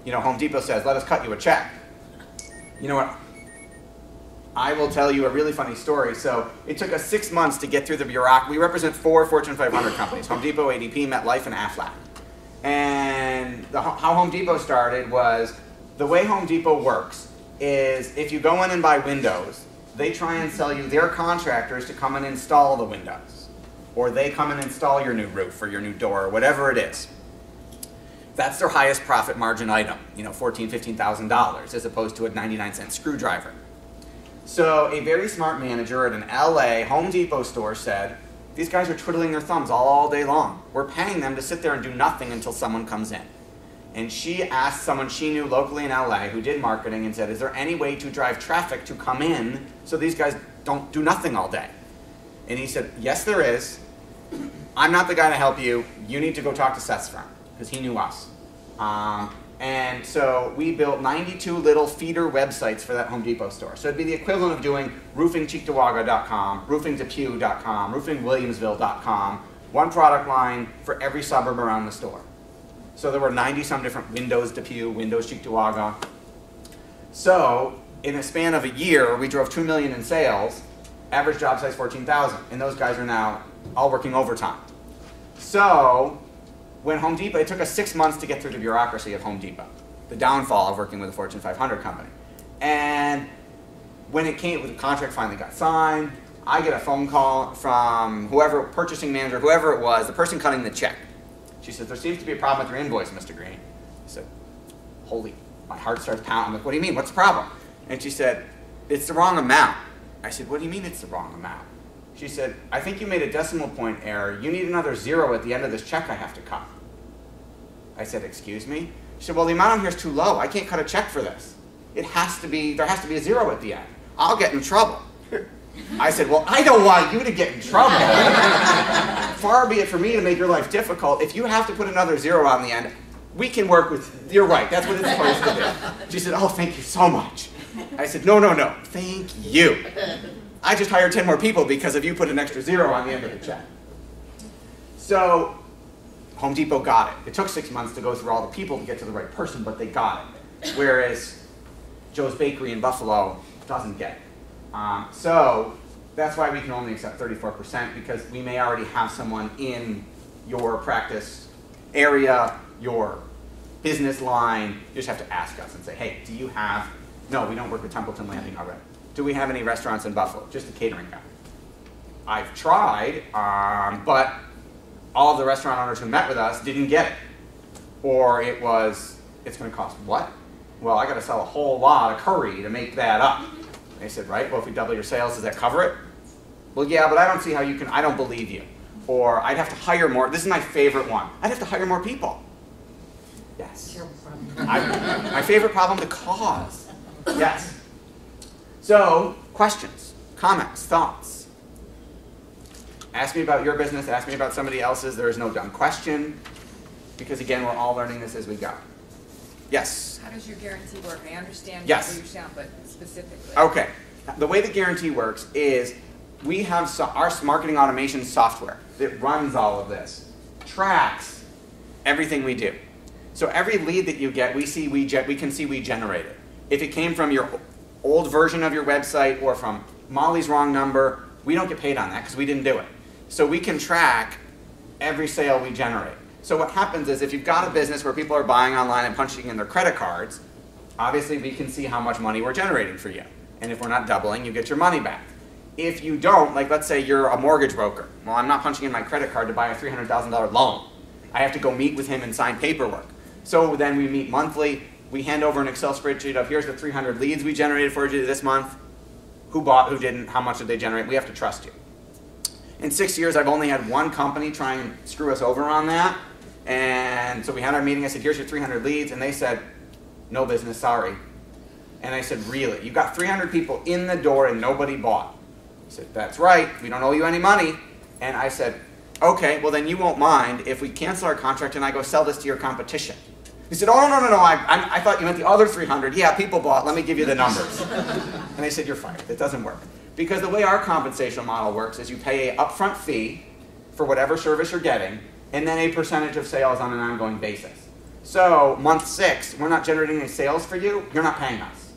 you know, Home Depot says, let us cut you a check. You know what? I will tell you a really funny story. So it took us 6 months to get through the bureaucracy. We represent 4 Fortune 500 companies, Home Depot, ADP, MetLife, and Aflac. And how Home Depot started was, the way Home Depot works is if you go in and buy windows, they try and sell you their contractors to come and install the windows. Or they come and install your new roof or your new door or whatever it is. That's their highest profit margin item, you know, $14,000, $15,000 as opposed to a 99-cent screwdriver. So a very smart manager at an LA Home Depot store said, these guys are twiddling their thumbs all day long. We're paying them to sit there and do nothing until someone comes in. And she asked someone she knew locally in LA who did marketing and said, is there any way to drive traffic to come in so these guys don't do nothing all day? And he said, yes, there is. I'm not the guy to help you. You need to go talk to Seth's firm, because he knew us. And so we built 92 little feeder websites for that Home Depot store. So it'd be the equivalent of doing roofingcheektowaga.com, roofingdepew.com, roofingwilliamsville.com, one product line for every suburb around the store. So there were 90-some different Windows Depew, Windows Cheektowaga. So in a span of a year, we drove $2 million in sales, average job size 14,000, and those guys are now all working overtime. So when Home Depot, it took us 6 months to get through the bureaucracy of Home Depot, the downfall of working with a Fortune 500 company. And when it came, the contract finally got signed, I get a phone call from whoever, purchasing manager, whoever it was, the person cutting the check. She said, there seems to be a problem with your invoice, Mr. Green. I said, holy, my heart starts pounding. I'm like, what do you mean? What's the problem? And she said, it's the wrong amount. I said, what do you mean it's the wrong amount? She said, I think you made a decimal point error. You need another 0 at the end of this check I have to cut. I said, excuse me? She said, well, the amount on here is too low. I can't cut a check for this. It has to be, there has to be a 0 at the end. I'll get in trouble. I said, well, I don't want you to get in trouble. Far be it for me to make your life difficult. If you have to put another 0 on the end, we can work with, you're right, that's what it's supposed to do. She said, oh, thank you so much. I said, no, no, no, thank you. I just hired 10 more people because of you put an extra 0 on the end of the check. So Home Depot got it. It took 6 months to go through all the people to get to the right person, but they got it. Whereas Joe's Bakery in Buffalo doesn't get it. So that's why we can only accept 34%, because we may already have someone in your practice area, your business line. You just have to ask us and say, hey, do you have, no, we don't work with Templeton Landing already. Do we have any restaurants in Buffalo? Just a catering guy. I've tried, but all of the restaurant owners who met with us didn't get it. Or it was, it's going to cost what? Well, I got to sell a whole lot of curry to make that up. They said, right, well, if we double your sales, does that cover it? Well, yeah, but I don't see how you can, I don't believe you. Or I'd have to hire more, this is my favorite one, I'd have to hire more people. Yes. My favorite problem to cause. Yes. So, questions, comments, thoughts. Ask me about your business, ask me about somebody else's. There is no dumb question, because again, we're all learning this as we go. Yes? How does your guarantee work? I understand yes. what you sound, but specifically. Okay. The way the guarantee works is we have our marketing automation software that runs all of this, tracks everything we do. So every lead that you get, we can see we generated. If it came from your old version of your website or from Molly's wrong number, we don't get paid on that because we didn't do it. So we can track every sale we generate. So what happens is if you've got a business where people are buying online and punching in their credit cards, obviously we can see how much money we're generating for you. And if we're not doubling, you get your money back. If you don't, like let's say you're a mortgage broker. Well, I'm not punching in my credit card to buy a $300,000 loan. I have to go meet with him and sign paperwork. So then we meet monthly. We hand over an Excel spreadsheet of here's the 300 leads we generated for you this month. Who bought, who didn't, how much did they generate? We have to trust you. In 6 years, I've only had one company try and screw us over on that. And so we had our meeting. I said, here's your 300 leads. And they said, no business, sorry. And I said, really? You've got 300 people in the door and nobody bought. He said, that's right. We don't owe you any money. And I said, okay, well then you won't mind if we cancel our contract and I go sell this to your competition. He said, oh, no, I thought you meant the other 300. Yeah, people bought. Let me give you the numbers. And they said, you're fired. It doesn't work. Because the way our compensation model works is you pay an upfront fee for whatever service you're getting, and then a percentage of sales on an ongoing basis. So month 6, we're not generating any sales for you, you're not paying us.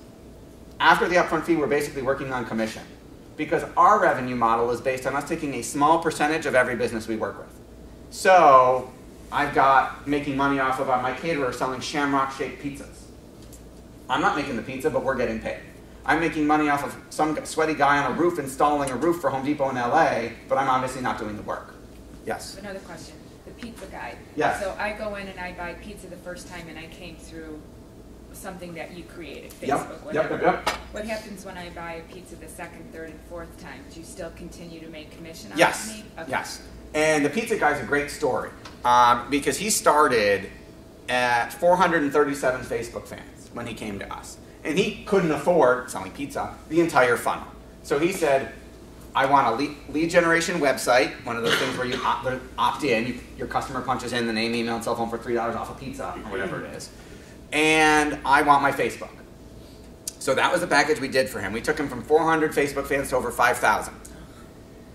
After the upfront fee, we're basically working on commission. Because our revenue model is based on us taking a small percentage of every business we work with. So I've got making money off of my caterer selling shamrock-shaped pizzas. I'm not making the pizza, but we're getting paid. I'm making money off of some sweaty guy on a roof installing a roof for Home Depot in LA, but I'm obviously not doing the work. Yes? Another question. The pizza guy. Yes. So I go in and I buy pizza the first time and I came through something that you created, Facebook, whatever. Yep. What happens when I buy a pizza the second, third, and fourth time? Do you still continue to make commission on me? Okay. Yes. And the pizza guy's a great story because he started at 437 Facebook fans when he came to us. And he couldn't afford, selling pizza, the entire funnel. So he said, I want a lead generation website, one of those things where you opt in, your customer punches in the name, email, and cell phone for $3 off a pizza, or whatever it is. And I want my Facebook. So that was the package we did for him. We took him from 400 Facebook fans to over 5,000.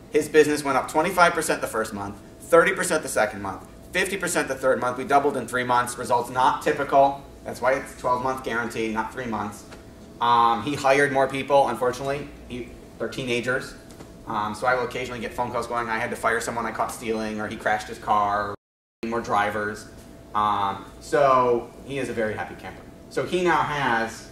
His business went up 25% the first month, 30% the second month, 50% the third month. We doubled in 3 months. Results not typical. That's why it's 12-month guarantee, not 3 months. He hired more people, unfortunately. They're teenagers. So I will occasionally get phone calls going, I had to fire someone I caught stealing, or he crashed his car, or more drivers. So he is a very happy camper. So he now has,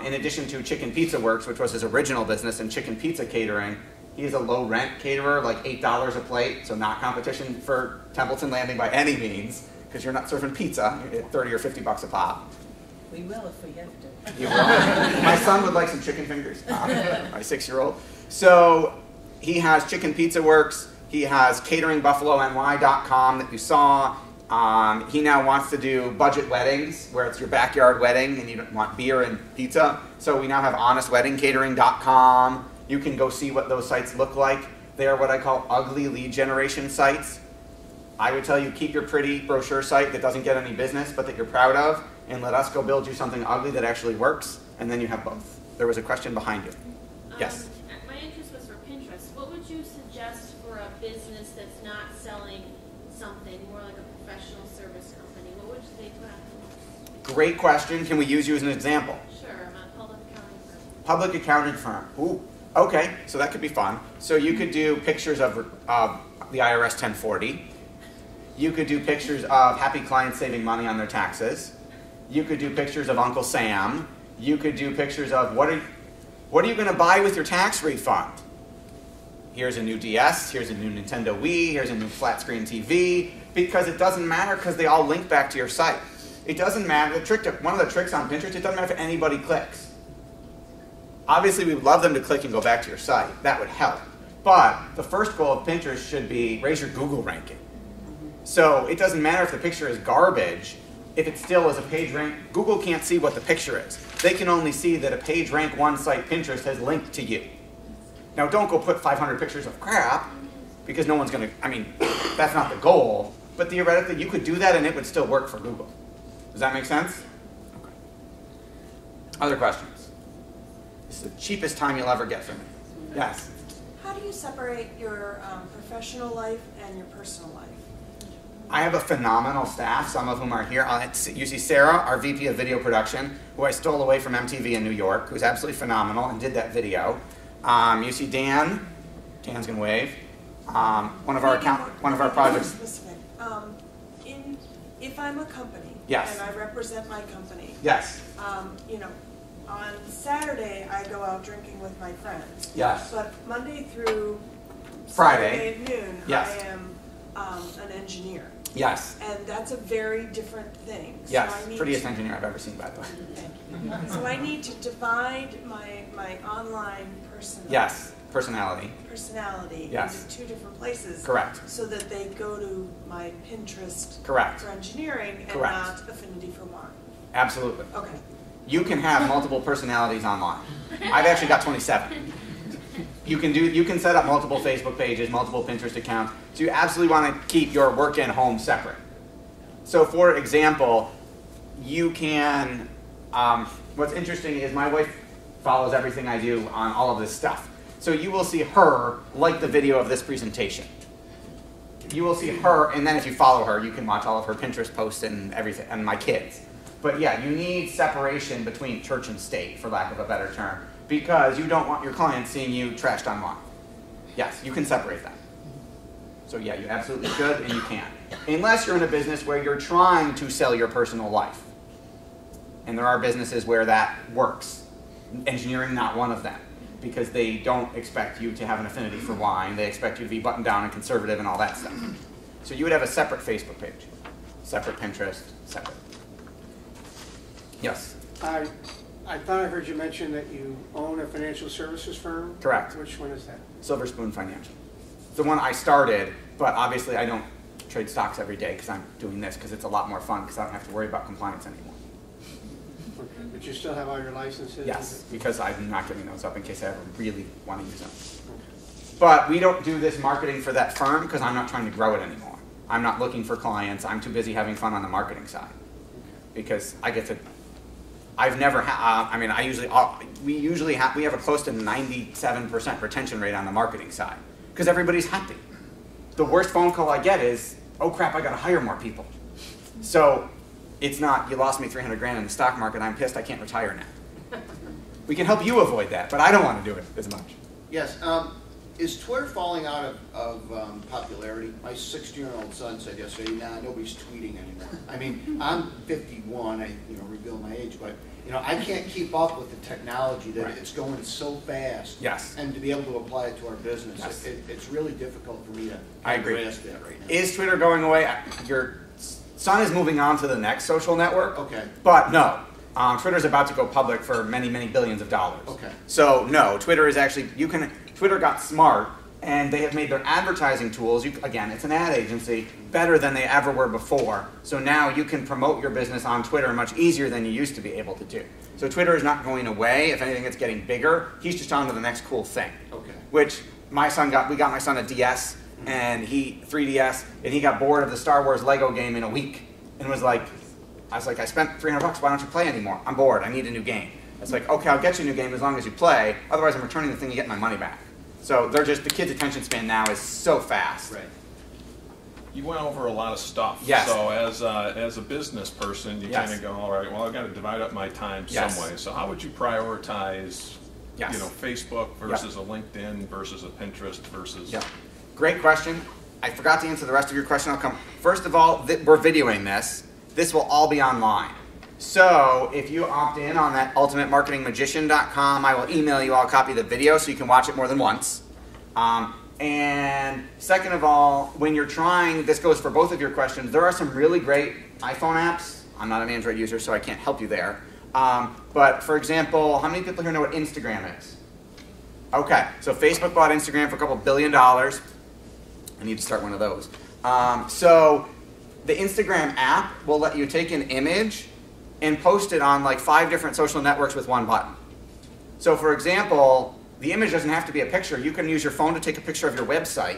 in addition to Chicken Pizza Works, which was his original business, and Chicken Pizza Catering, he is a low rent caterer, like $8 a plate, so not competition for Templeton Landing by any means, because you're not serving pizza, you're at 30 or 50 bucks a pop. We will if we have to. You will. My son would like some chicken fingers, my 6-year-old. So he has Chicken Pizza Works, he has cateringbuffalo.ny.com that you saw. He now wants to do budget weddings, where it's your backyard wedding and you don't want beer and pizza. So we now have honestweddingcatering.com. You can go see what those sites look like. They are what I call ugly lead generation sites. I would tell you, keep your pretty brochure site that doesn't get any business but that you're proud of, and let us go build you something ugly that actually works, and then you have both. There was a question behind you. Yes? My interest was for Pinterest. What would you suggest for a business that's not selling something, more like a professional service company? What would they put on? Great question. Can we use you as an example? Sure, I'm a public accounting firm. Public accounting firm. Ooh, okay, so that could be fun. So you could do pictures of the IRS 1040. You could do pictures of happy clients saving money on their taxes. You could do pictures of Uncle Sam. You could do pictures of what are you going to buy with your tax refund? Here's a new DS, here's a new Nintendo Wii, here's a new flat screen TV, because it doesn't matter because they all link back to your site. It doesn't matter. One of the tricks on Pinterest, it doesn't matter if anybody clicks. Obviously, we would love them to click and go back to your site. That would help. But the first goal of Pinterest should be raise your Google ranking. So it doesn't matter if the picture is garbage. If it still is a page rank, Google can't see what the picture is. They can only see that a page rank 1 site Pinterest has linked to you. Now don't go put 500 pictures of crap, because no one's going to, I mean, that's not the goal. But theoretically, you could do that and it would still work for Google. Does that make sense? Okay. Other questions? This is the cheapest time you'll ever get from me. Yes? How do you separate your professional life and your personal life? I have a phenomenal staff, some of whom are here. You see Sarah, our VP of Video Production, who I stole away from MTV in New York, who's absolutely phenomenal and did that video. You see Dan. Dan's gonna wave. One of our projects. Specific. If I'm a company, yes, and I represent my company, yes, you know, on Saturday I go out drinking with my friends. Yes. But Monday through Friday Saturday at noon, yes, I am an engineer. Yes. And that's a very different thing. Yes, so prettiest engineer I've ever seen, by the way. So I need to divide my online personality. Yes, personality. Personality yes, into 2 different places. Correct. So that they go to my Pinterest correct, for engineering and correct, not affinity for wine. Absolutely. Okay. You can have multiple personalities online. I've actually got 27. You can set up multiple Facebook pages, multiple Pinterest accounts. So you absolutely want to keep your work and home separate. So for example, you can, what's interesting is my wife follows everything I do on all of this stuff. So you will see her like the video of this presentation. You will see her, and then if you follow her, you can watch all of her Pinterest posts and everything, and my kids. But yeah, you need separation between church and state, for lack of a better term, because you don't want your clients seeing you trashed online. Yes, you can separate that. So yeah, you absolutely should, and you can. Unless you're in a business where you're trying to sell your personal life. And there are businesses where that works. Engineering, not one of them. Because they don't expect you to have an affinity for wine. They expect you to be buttoned down and conservative and all that stuff. So you would have a separate Facebook page. Separate Pinterest, separate. Yes? I thought I heard you mention that you own a financial services firm. Correct. Which one is that? Silver Spoon Financial. It's the one I started, but obviously I don't trade stocks every day because I'm doing this because it's a lot more fun because I don't have to worry about compliance anymore. Okay. But you still have all your licenses? Yes, because I'm not giving those up in case I ever really want to use them. Okay. But we don't do this marketing for that firm because I'm not trying to grow it anymore. I'm not looking for clients. I'm too busy having fun on the marketing side. Because I get to, I've never had, I mean, we have a close to 97% retention rate on the marketing side. Because everybody's happy. The worst phone call I get is, oh crap, I got to hire more people. So it's not, you lost me 300 grand in the stock market, I'm pissed, I can't retire now. We can help you avoid that, but I don't want to do it as much. Yes. Is Twitter falling out of popularity? My 16-year-old son said yesterday, nah, nobody's tweeting anymore. I mean, I'm 51, I reveal my age, but I can't keep up with the technology that it's going so fast. Yes. And to be able to apply it to our business, Yes. it's really difficult for me to I agree. grasp that right now. Is Twitter going away? Your son is moving on to the next social network. Okay. But no. Twitter's about to go public for many, many billions of dollars. Okay. So no, Twitter is actually, Twitter got smart and they have made their advertising tools, again, it's an ad agency, better than they ever were before. So now you can promote your business on Twitter much easier than you used to be able to do. So Twitter is not going away. If anything, it's getting bigger. He's just on to the next cool thing. Okay. Which we got my son a DS, and 3DS, and he got bored of the Star Wars Lego game in a week. And I was like, I spent $300, why don't you play anymore? I'm bored, I need a new game. It's like, okay, I'll get you a new game as long as you play, otherwise I'm returning the thing and getting my money back. So the kid's attention span now is so fast. Right. You went over a lot of stuff. Yes. So as a business person, you Yes. kind of go, all right, well, I've got to divide up my time Yes. some way. So how would you prioritize, Yes. Facebook versus a LinkedIn versus a Pinterest versus... Yeah. Great question. I forgot to answer the rest of your question. I'll come. First of all, we're videoing this. This will all be online. So if you opt in on that ultimatemarketingmagician.com, I will email you all a copy of the video so you can watch it more than once. And second of all, when you're trying, this goes for both of your questions, there are some really great iPhone apps. I'm not an Android user, so I can't help you there. But for example, how many people here know what Instagram is? Okay, so Facebook bought Instagram for a couple $2 billion. I need to start one of those. So the Instagram app will let you take an image and post it on like 5 different social networks with one button. So for example, the image doesn't have to be a picture. You can use your phone to take a picture of your website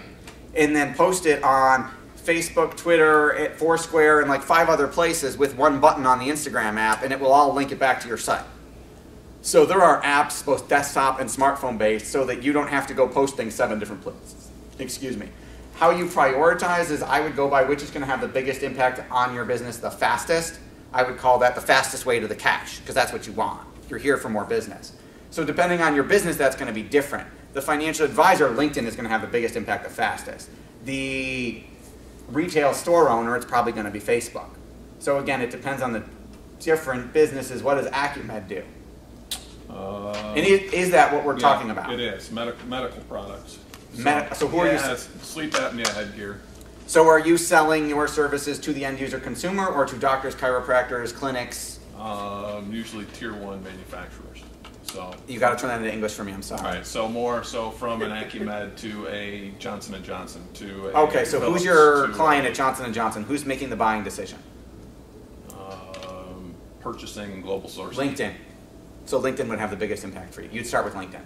and then post it on Facebook, Twitter, Foursquare, and like 5 other places with one button on the Instagram app, and it will all link it back to your site. So there are apps, both desktop and smartphone based, so that you don't have to go post things 7 different places. Excuse me. How you prioritize is I would go by which is going to have the biggest impact on your business the fastest. I would call that the fastest way to the cash, because that's what you want. You're here for more business. So depending on your business, that's going to be different. The financial advisor, LinkedIn, is going to have the biggest impact the fastest. The retail store owner, it's probably going to be Facebook. So again, it depends on the different businesses. What does Acumed do? And is that what we're talking about? It is. Medical products. So who are you? Sleep apnea headgear. So are you selling your services to the end user consumer or to doctors, chiropractors, clinics? Usually tier 1 manufacturers. So you got to turn that into English for me. I'm sorry. All right. So from an Acumed to a Johnson & Johnson to a okay. So Philips who's your client at Johnson & Johnson? Who's making the buying decision? Purchasing and global sourcing. LinkedIn. So LinkedIn would have the biggest impact for you. You'd start with LinkedIn.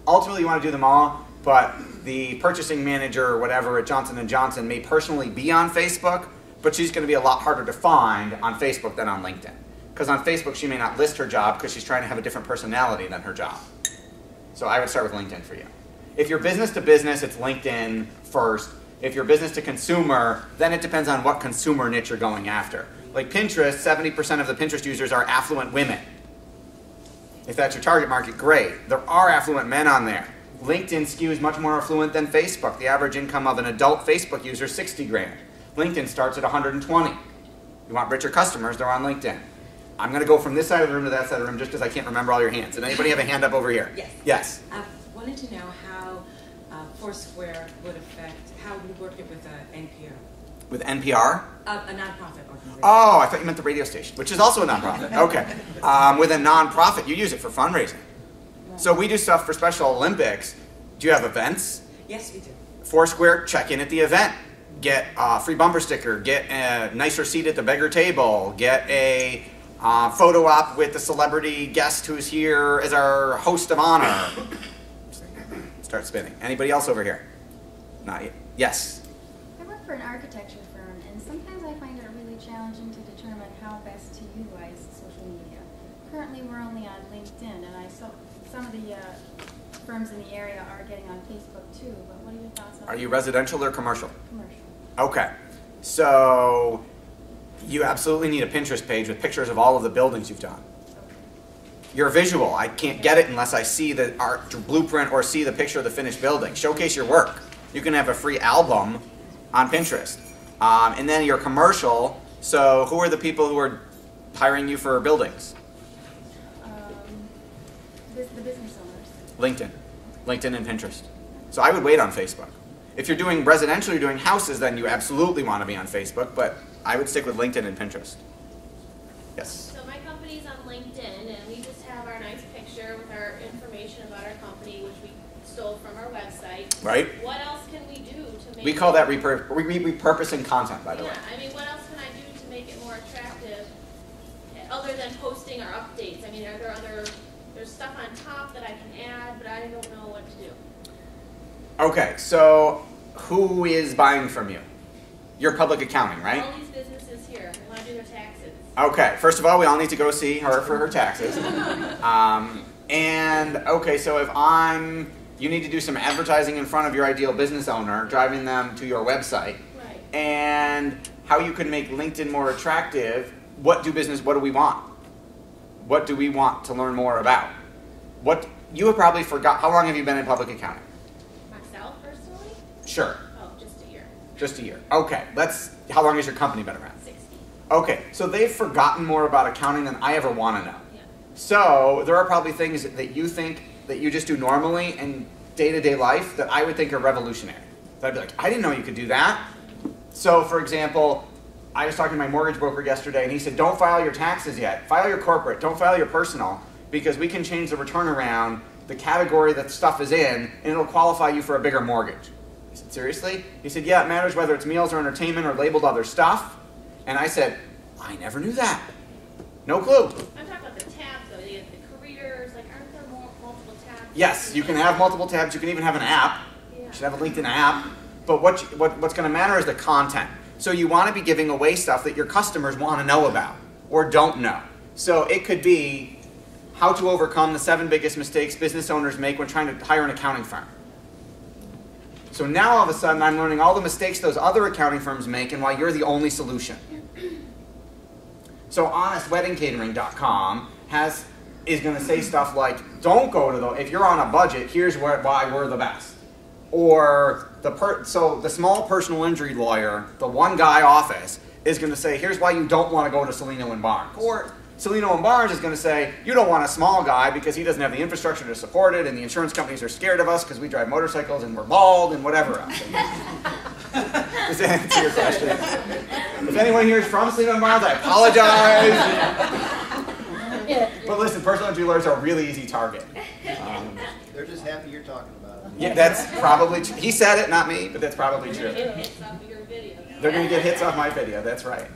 Ultimately, you want to do them all, but the purchasing manager or whatever at Johnson & Johnson may personally be on Facebook, but she's going to be a lot harder to find on Facebook than on LinkedIn. Because on Facebook, she may not list her job because she's trying to have a different personality than her job. So I would start with LinkedIn for you. If you're business to business, it's LinkedIn first. If you're business to consumer, then it depends on what consumer niche you're going after. Like Pinterest, 70% of the Pinterest users are affluent women. If that's your target market, great. There are affluent men on there. LinkedIn skews much more affluent than Facebook. The average income of an adult Facebook user is 60 grand. LinkedIn starts at 120. You want richer customers, they're on LinkedIn. I'm going to go from this side of the room to that side of the room just because I can't remember all your hands. Did anybody have a hand up over here? Yes. Yes. I wanted to know how Foursquare would affect, how we work it with NPR. With NPR? A nonprofit organization. Oh, I thought you meant the radio station, which is also a nonprofit. Okay. With a nonprofit, you use it for fundraising. So we do stuff for Special Olympics. Do you have events? Yes, we do. Foursquare, check in at the event. Get a free bumper sticker. Get a nicer seat at the beggar table. Get a photo op with the celebrity guest who's here as our host of honor. Start spinning. Anybody else over here? Not yet. Yes. I work for an architecture firm, and sometimes I find it really challenging to determine how best to utilize social media. Currently, we're only on LinkedIn, and I saw some of the firms in the area are getting on Facebook too. But what are your thoughts on that? Are you residential or commercial? Commercial. Okay. So you absolutely need a Pinterest page with pictures of all of the buildings you've done. your visual. I can't get it unless I see the art blueprint or see the picture of the finished building. Showcase your work. You can have a free album on Pinterest. And then your commercial. So who are the people who are hiring you for buildings? The business owners. LinkedIn and Pinterest. So I would wait on Facebook. If you're doing residential, you're doing houses, then you absolutely want to be on Facebook, but I would stick with LinkedIn and Pinterest. Yes? So my company's on LinkedIn, and we just have our nice picture with our information about our company, which we stole from our website. Right. What else can we do to make We call that repurposing content, by the way. I mean, what else can I do to make it more attractive, other than posting our updates? I mean, are there there's stuff on top that I can add, but I don't know what to do. Okay, so who is buying from you? Your public accounting, right? All these businesses here, they want to do their taxes. Okay, first of all, we all need to go see her for her taxes. And okay, so if you need to do some advertising in front of your ideal business owner, driving them to your website. Right. And how you can make LinkedIn more attractive. What do we want? What do we want to learn more about? You have probably forgot, how long have you been in public accounting? Myself, personally? Sure. Oh, just a year. Just a year. Okay, how long has your company been around? 60. Okay, so they've forgotten more about accounting than I ever want to know. Yeah. So there are probably things that you think that you just do normally in day-to-day life that I would think are revolutionary. That I'd be like, I didn't know you could do that. So for example, I was talking to my mortgage broker yesterday and he said, don't file your taxes yet. File your corporate, don't file your personal, because we can change the return around, the category that stuff is in, and it'll qualify you for a bigger mortgage. I said, seriously? He said, yeah, it matters whether it's meals or entertainment or labeled other stuff. And I said, I never knew that. No clue. I'm talking about the tabs, though. The careers, like, aren't there multiple tabs? Yes, you can have multiple tabs. You can even have an app. Yeah. You should have a LinkedIn app. But what's going to matter is the content. So you want to be giving away stuff that your customers want to know about or don't know. So it could be how to overcome the 7 biggest mistakes business owners make when trying to hire an accounting firm. So now all of a sudden I'm learning all the mistakes those other accounting firms make and why you're the only solution. So honestweddingcatering.com is going to say stuff like, don't go to if you're on a budget, here's why we're the best. Or so the small personal injury lawyer, the one guy office, is going to say, here's why you don't want to go to Celino & Barnes. Or Celino & Barnes is going to say, you don't want a small guy because he doesn't have the infrastructure to support it, and the insurance companies are scared of us because we drive motorcycles and we're bald and whatever else. Does that answer your question? If anyone here is from Celino & Barnes, I apologize. But listen, personal injury lawyers are a really easy target. They're just happy you're talking about it. Yeah, that's probably true. He said it, not me, but that's probably true. They're going to get hits off of your video. They're going to get hits off my video, that's right.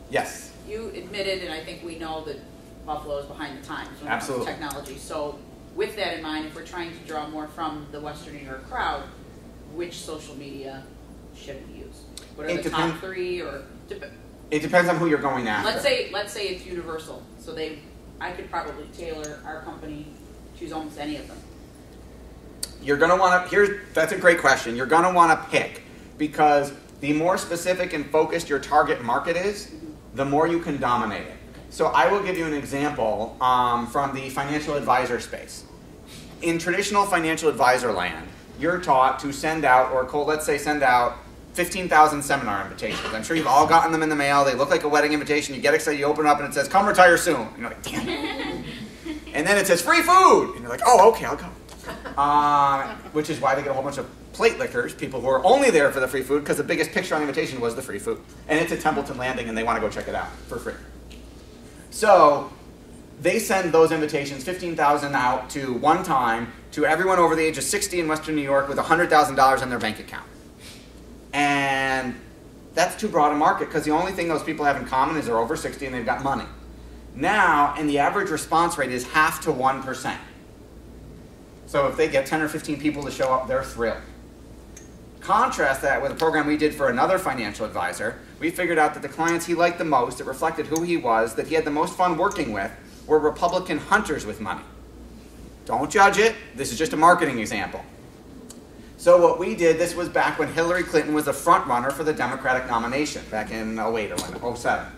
Yes? You admitted, and I think we know that Buffalo is behind the times when it comes to Absolutely. technology. So with that in mind, if we're trying to draw more from the Western New York crowd, which social media should we use? What are the top 3? Or it depends on who you're going after. Let's say it's universal. So I could probably tailor our company, choose almost any of them. You're going to want to, that's a great question. You're going to want to pick, because the more specific and focused your target market is, the more you can dominate it. So I will give you an example from the financial advisor space. In traditional financial advisor land, you're taught to send out, let's say send out 15,000 seminar invitations. I'm sure you've all gotten them in the mail. They look like a wedding invitation. You get excited, you open it up, and it says, come retire soon. And you're like, damn it. And then it says, free food. And you're like, oh, okay, I'll go. Which is why they get a whole bunch of plate lickers, people who are only there for the free food, because the biggest picture on the invitation was the free food. And it's at Templeton Landing, and they want to go check it out for free. So they send those invitations, 15,000 out to one time, to everyone over the age of 60 in Western New York with $100,000 in their bank account. And that's too broad a market, because the only thing those people have in common is they're over 60 and they've got money. Now, and the average response rate is 0.5 to 1%. So if they get 10 or 15 people to show up, they're thrilled. Contrast that with a program we did for another financial advisor. We figured out that the clients he liked the most, that reflected who he was, that he had the most fun working with, were Republican hunters with money. Don't judge it. This is just a marketing example. So what we did, this was back when Hillary Clinton was the front runner for the Democratic nomination, back in 08 or 07.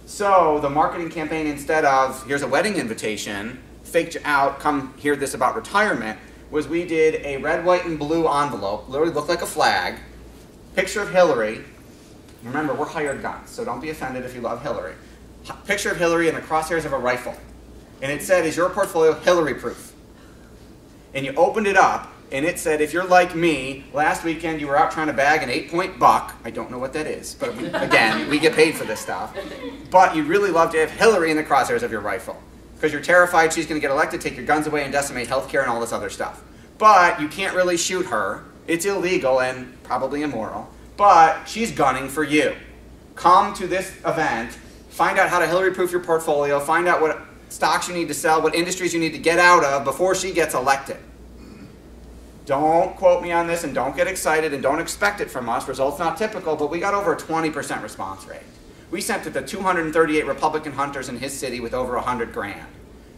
So the marketing campaign, instead of, here's a wedding invitation, faked you out, come hear this about retirement, was we did a red, white, and blue envelope, literally looked like a flag, picture of Hillary. Remember, we're hired guns, so don't be offended if you love Hillary. Picture of Hillary and the crosshairs of a rifle. And it said, is your portfolio Hillary-proof? And you opened it up, and it said, if you're like me, last weekend you were out trying to bag an 8-point buck. I don't know what that is, but again, we get paid for this stuff. But you'd really love to have Hillary in the crosshairs of your rifle, because you're terrified she's going to get elected, take your guns away, and decimate healthcare and all this other stuff. But you can't really shoot her. It's illegal and probably immoral. But she's gunning for you. Come to this event, find out how to Hillary-proof your portfolio, find out what stocks you need to sell, what industries you need to get out of before she gets elected. Don't quote me on this and don't get excited and don't expect it from us. Results not typical, but we got over a 20% response rate. We sent it to 238 Republican hunters in his city with over 100 grand.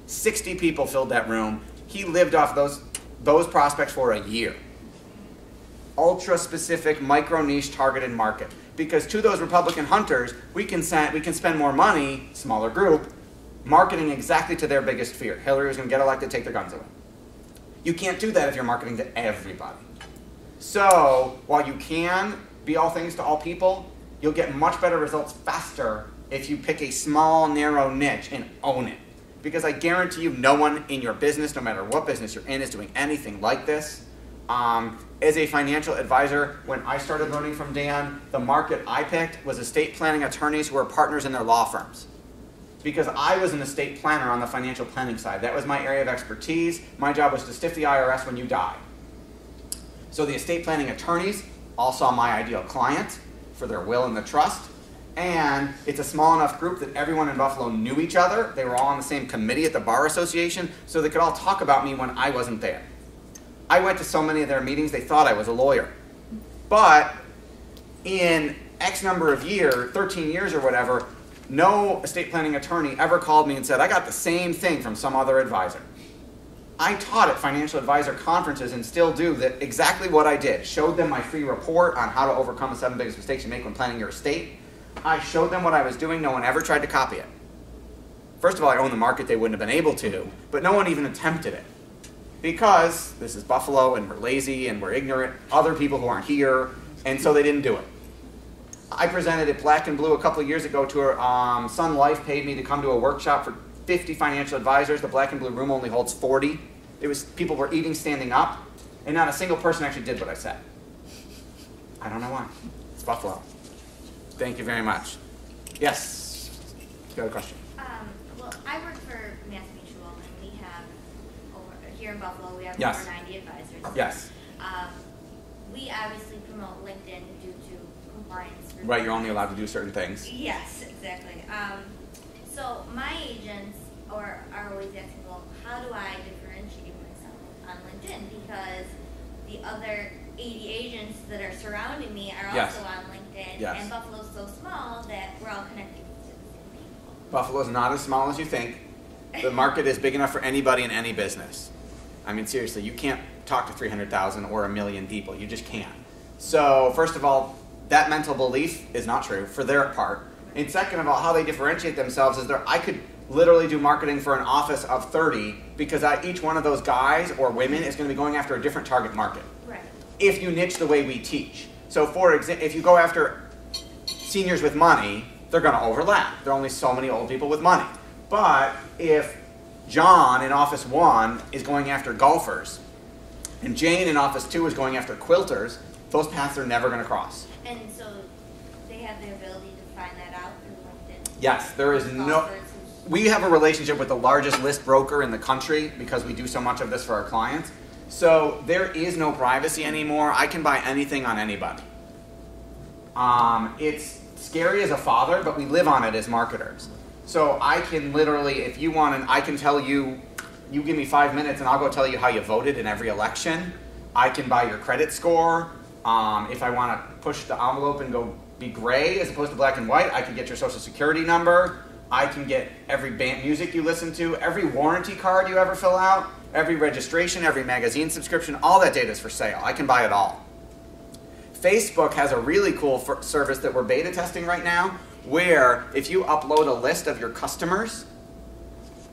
60 people filled that room. He lived off those prospects for a year. Ultra-specific, micro-niche targeted market. Because to those Republican hunters, we can spend more money, smaller group, marketing exactly to their biggest fear. Hillary was going to get elected, take their guns away. You can't do that if you're marketing to everybody. So, while you can be all things to all people, you'll get much better results faster if you pick a small, narrow niche and own it. Because I guarantee you no one in your business, no matter what business you're in, is doing anything like this. As a financial advisor, when I started learning from Dan, the market I picked was estate planning attorneys who were partners in their law firms. Because I was an estate planner on the financial planning side. That was my area of expertise. My job was to stiff the IRS when you died. So the estate planning attorneys all saw my ideal client for their will and the trust. And it's a small enough group that everyone in Buffalo knew each other. They were all on the same committee at the Bar Association, so they could all talk about me when I wasn't there. I went to so many of their meetings, they thought I was a lawyer. But in X number of years, 13 years or whatever, no estate planning attorney ever called me and said, I got the same thing from some other advisor. I taught at financial advisor conferences and still do that exactly what I did. Showed them my free report on how to overcome the 7 biggest mistakes you make when planning your estate. I showed them what I was doing. No one ever tried to copy it. First of all, I own the market. They wouldn't have been able to, but no one even attempted it. Because this is Buffalo and we're lazy and we're ignorant, other people who aren't here, and so they didn't do it. I presented at Black and Blue a couple of years ago to her. Sun Life paid me to come to a workshop for 50 financial advisors. The Black and Blue room only holds 40. People were eating standing up, and not a single person actually did what I said. I don't know why. It's Buffalo. Thank you very much. Yes? You got a question? Well, I work for Mass Mutual, and we have, here in Buffalo, we have Yes. over 90 advisors. Yes. We obviously promote LinkedIn due to compliance. Right, you're only allowed to do certain things. Yes, exactly. So my agents are always asking, well, how do I differentiate myself on LinkedIn? Because the other 80 agents that are surrounding me are Yes. also on LinkedIn, Yes. and Buffalo's so small that we're all connected to the same people. Buffalo's not as small as you think. The market is big enough for anybody in any business. I mean, seriously, you can't talk to 300,000 or 1 million people. You just can't. So, first of all, that mental belief is not true for their part. And second of all, how they differentiate themselves is I could literally do marketing for an office of 30 because each one of those guys or women is going to be going after a different target market. Right. If you niche the way we teach. So, for example, if you go after seniors with money, they're going to overlap. There are only so many old people with money. But if John in Office 1 is going after golfers, and Jane in Office 2 is going after quilters, those paths are never going to cross. And so they have the ability to find that out through LinkedIn? Yes, there is no... We have a relationship with the largest list broker in the country because we do so much of this for our clients. So there is no privacy anymore. I can buy anything on anybody. It's scary as a father, but we live on it as marketers. So I can literally, if you want, I can tell you, you give me 5 minutes and I'll go tell you how you voted in every election. I can buy your credit score. If I want to push the envelope and go be gray as opposed to black and white, I can get your social security number. I can get every band music you listen to, every warranty card you ever fill out, every registration, every magazine subscription, all that data is for sale. I can buy it all. Facebook has a really cool service that we're beta testing right now, where if you upload a list of your customers,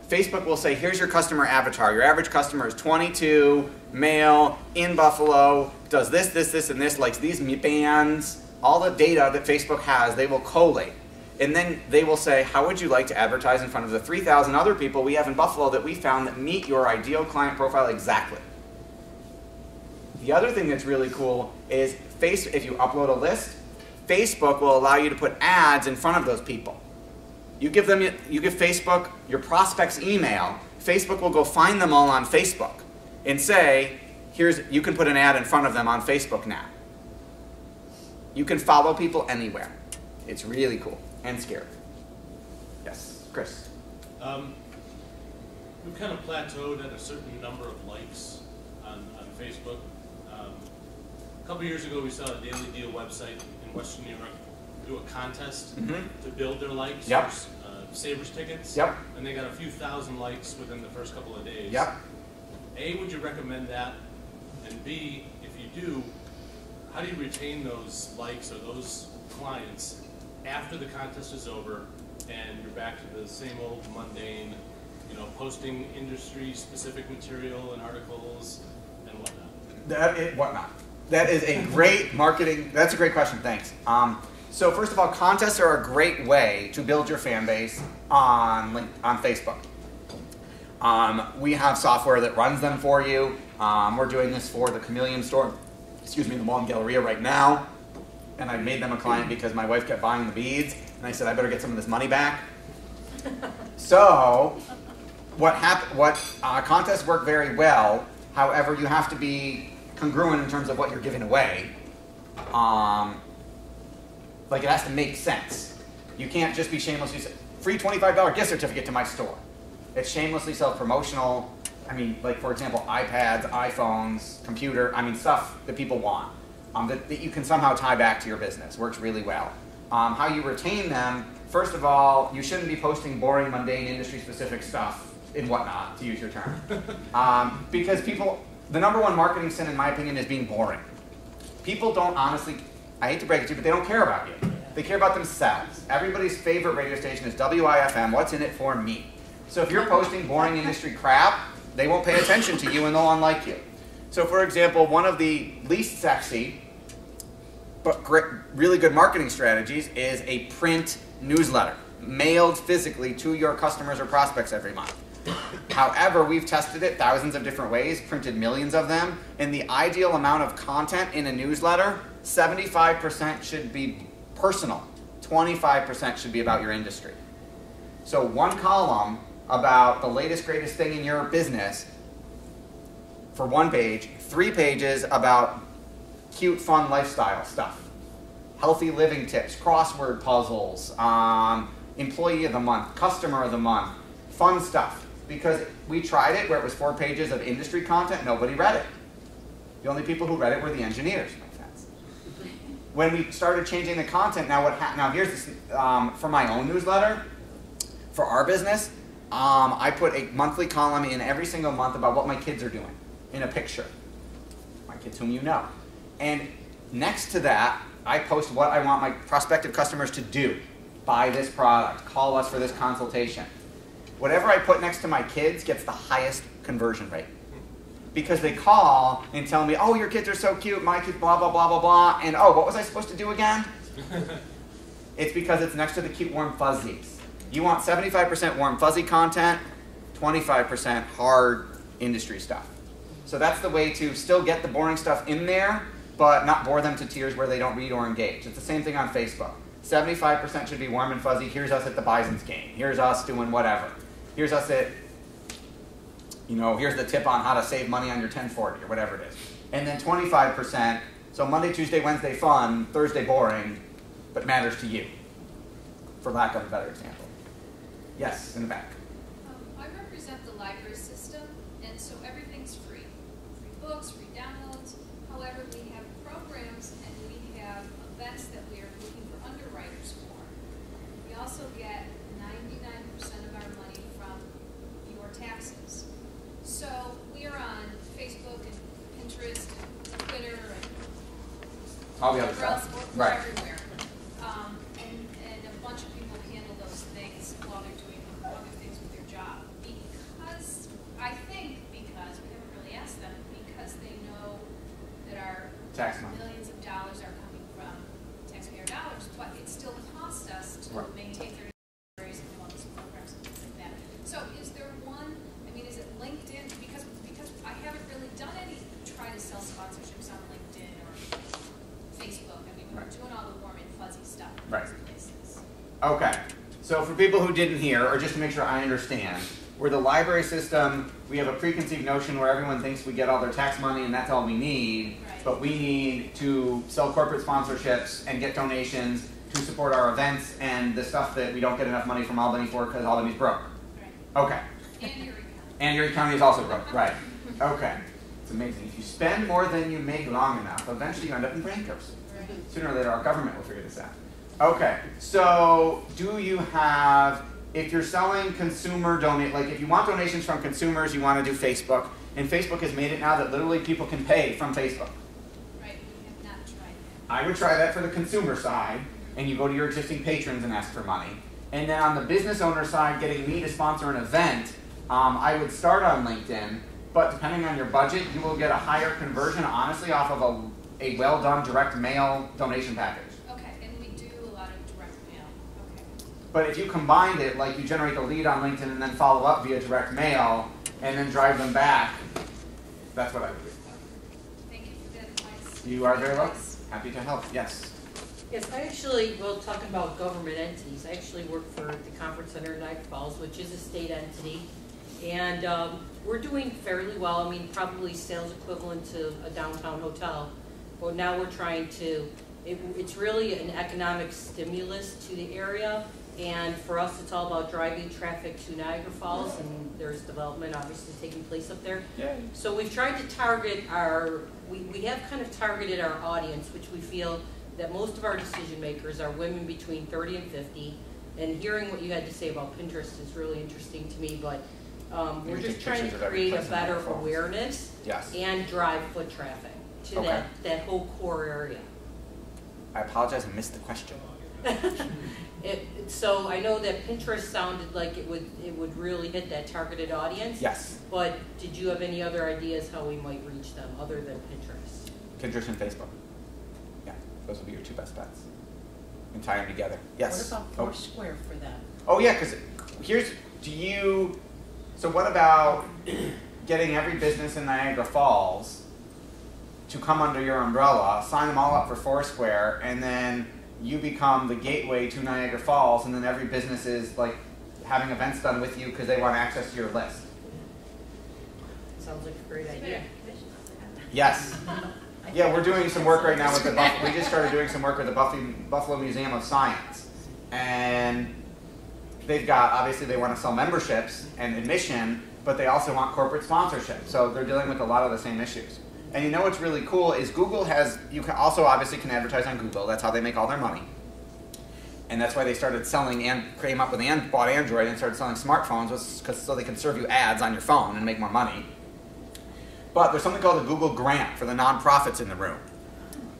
Facebook will say, here's your customer avatar. Your average customer is 22, male, in Buffalo, does this, this, this, and this, likes these bands. All the data that Facebook has, they will collate. And then they will say, how would you like to advertise in front of the 3,000 other people we have in Buffalo that we found that meet your ideal client profile exactly? The other thing that's really cool is if you upload a list, Facebook will allow you to put ads in front of those people. You give Facebook your prospect's email, Facebook will go find them all on Facebook and say, you can put an ad in front of them on Facebook now. You can follow people anywhere. It's really cool and scary. Yes, Chris. We've kind of plateaued at a certain number of likes on Facebook. A couple years ago, we saw a Daily Deal website in Western New York do a contest to build their likes. Yep. Sabres tickets. Yep. And they got a few thousand likes within the first couple of days. Yep. A, would you recommend that? And B, if you do, how do you retain those likes or those clients after the contest is over and you're back to the same old mundane, posting industry-specific material and articles and whatnot? That is a great marketing, that's a great question, thanks. So first of all, contests are a great way to build your fan base on Facebook. We have software that runs them for you. We're doing this for the Chameleon store, the Mall and Galleria right now. And I made them a client because my wife kept buying the beads. And I said, I better get some of this money back. So contests work very well. However, you have to be congruent in terms of what you're giving away. Like it has to make sense. You can't just be shamelessly free $25 gift certificate to my store. It's shamelessly self-promotional. I mean, like for example, iPads, iPhones, computer, stuff that people want. That you can somehow tie back to your business. Works really well. How you retain them, first of all, you shouldn't be posting boring, mundane, industry-specific stuff and whatnot, to use your term. Because the number one marketing sin, in my opinion, is being boring. People don't honestly, I hate to break it to you, but they don't care about you. They care about themselves. Everybody's favorite radio station is WIFM, what's in it for me? So if you're posting boring industry crap, they won't pay attention to you and they'll unlike you. So for example, one of the least sexy, but really good marketing strategies is a print newsletter, mailed physically to your customers or prospects every month. However, we've tested it thousands of different ways, printed millions of them, and the ideal amount of content in a newsletter, 75% should be personal, 25% should be about your industry. So one column about the latest, greatest thing in your business for one page, 3 pages about cute, fun lifestyle stuff, healthy living tips, crossword puzzles, employee of the month, customer of the month, fun stuff. Because we tried it where it was 4 pages of industry content, nobody read it. The only people who read it were the engineers. No offense. When we started changing the content, now here's this, for my own newsletter, for our business, I put a monthly column in every single month about what my kids are doing in a picture. My kids whom you know. And next to that, I post what I want my prospective customers to do. Buy this product, call us for this consultation. Whatever I put next to my kids gets the highest conversion rate. Because they call and tell me, oh, your kids are so cute, my kids blah, blah, blah, blah, blah, and oh, what was I supposed to do again? It's because it's next to the cute warm fuzzies. You want 75% warm fuzzy content, 25% hard industry stuff. So that's the way to still get the boring stuff in there, but not bore them to tears where they don't read or engage. It's the same thing on Facebook. 75% should be warm and fuzzy. Here's us at the Bison's game. Here's us doing whatever. Here's us at, here's the tip on how to save money on your 1040 or whatever it is. And then 25%, so Monday, Tuesday, Wednesday fun, Thursday boring, but matters to you, for lack of a better example. Yes, in the back. I represent the library system, and so everything's free. Free books, free downloads. However, we have programs and we have events that we are looking for underwriters for. We also get 99% of our money from your taxes. So we are on Facebook and Pinterest and Twitter and all the other stuff. We're right. everywhere. And a bunch of people handle those things while they're doing other things with their job. Me Tax money. millions of dollars are coming from taxpayer dollars, but it still costs us to Right. maintain their libraries and wellness programs and things like that. So is there one, I mean, is it LinkedIn? Because I haven't really done any try to sell sponsorships on LinkedIn or Facebook. I mean, we're Right. doing all the warm and fuzzy stuff in Right. those places. Okay, so for people who didn't hear, or just to make sure I understand, we're the library system, we have a preconceived notion where everyone thinks we get all their tax money and that's all we need, but we need to sell corporate sponsorships and get donations to support our events and the stuff that we don't get enough money from Albany for because Albany's broke. Okay. And Erie County is also broke, right. Okay. It's amazing. If you spend more than you make long enough, eventually you end up in bankruptcy. Sooner or later our government will figure this out. Okay, so do you have, if you're selling consumer like if you want donations from consumers, you want to do Facebook, and Facebook has made it now that literally people can pay from Facebook. Right, we have not tried that. I would try that for the consumer side, and you go to your existing patrons and ask for money. And then on the business owner side, getting me to sponsor an event, I would start on LinkedIn, but depending on your budget, you will get a higher conversion, honestly, off of a well-done direct mail donation package. Okay, and we do a lot of direct mail. Okay. But if you combined it, like you generate the lead on LinkedIn and then follow up via direct mail, and then drive them back, that's what I would do. Thank you for that advice. You are very welcome. Happy to help. Yes. Yes, I actually, well, talking about government entities, I actually work for the Conference Center in Niagara Falls, which is a state entity. And we're doing fairly well. I mean, probably sales equivalent to a downtown hotel. But now we're trying to, it's really an economic stimulus to the area. And for us, it's all about driving traffic to Niagara Falls, and there's development obviously taking place up there. Yay. So we've tried to target we have kind of targeted our audience, which we feel that most of our decision makers are women between 30 and 50. And hearing what you had to say about Pinterest is really interesting to me, but we're just trying to create a better awareness and drive foot traffic to that whole core area. I apologize, I missed the question. So I know that Pinterest sounded like it would really hit that targeted audience. Yes. But did you have any other ideas how we might reach them other than Pinterest? Pinterest and Facebook. Yeah, those would be your two best bets. And tie them together. Yes. What about Foursquare for that? Oh yeah, because so what about getting every business in Niagara Falls to come under your umbrella, sign them all up for Foursquare, and then you become the gateway to Niagara Falls, and then every business is like having events done with you because they want access to your list. Sounds like a great idea. Yes. Yeah, we're doing some work right now with we just started doing some work with the Buffalo Museum of Science. And they've got, obviously they want to sell memberships and admission, but they also want corporate sponsorship. So they're dealing with a lot of the same issues. And you know what's really cool is Google you can also obviously can advertise on Google. That's how they make all their money. And that's why they started selling and came up with bought Android and started selling smartphones so they can serve you ads on your phone and make more money. But there's something called a Google Grant for the nonprofits in the room,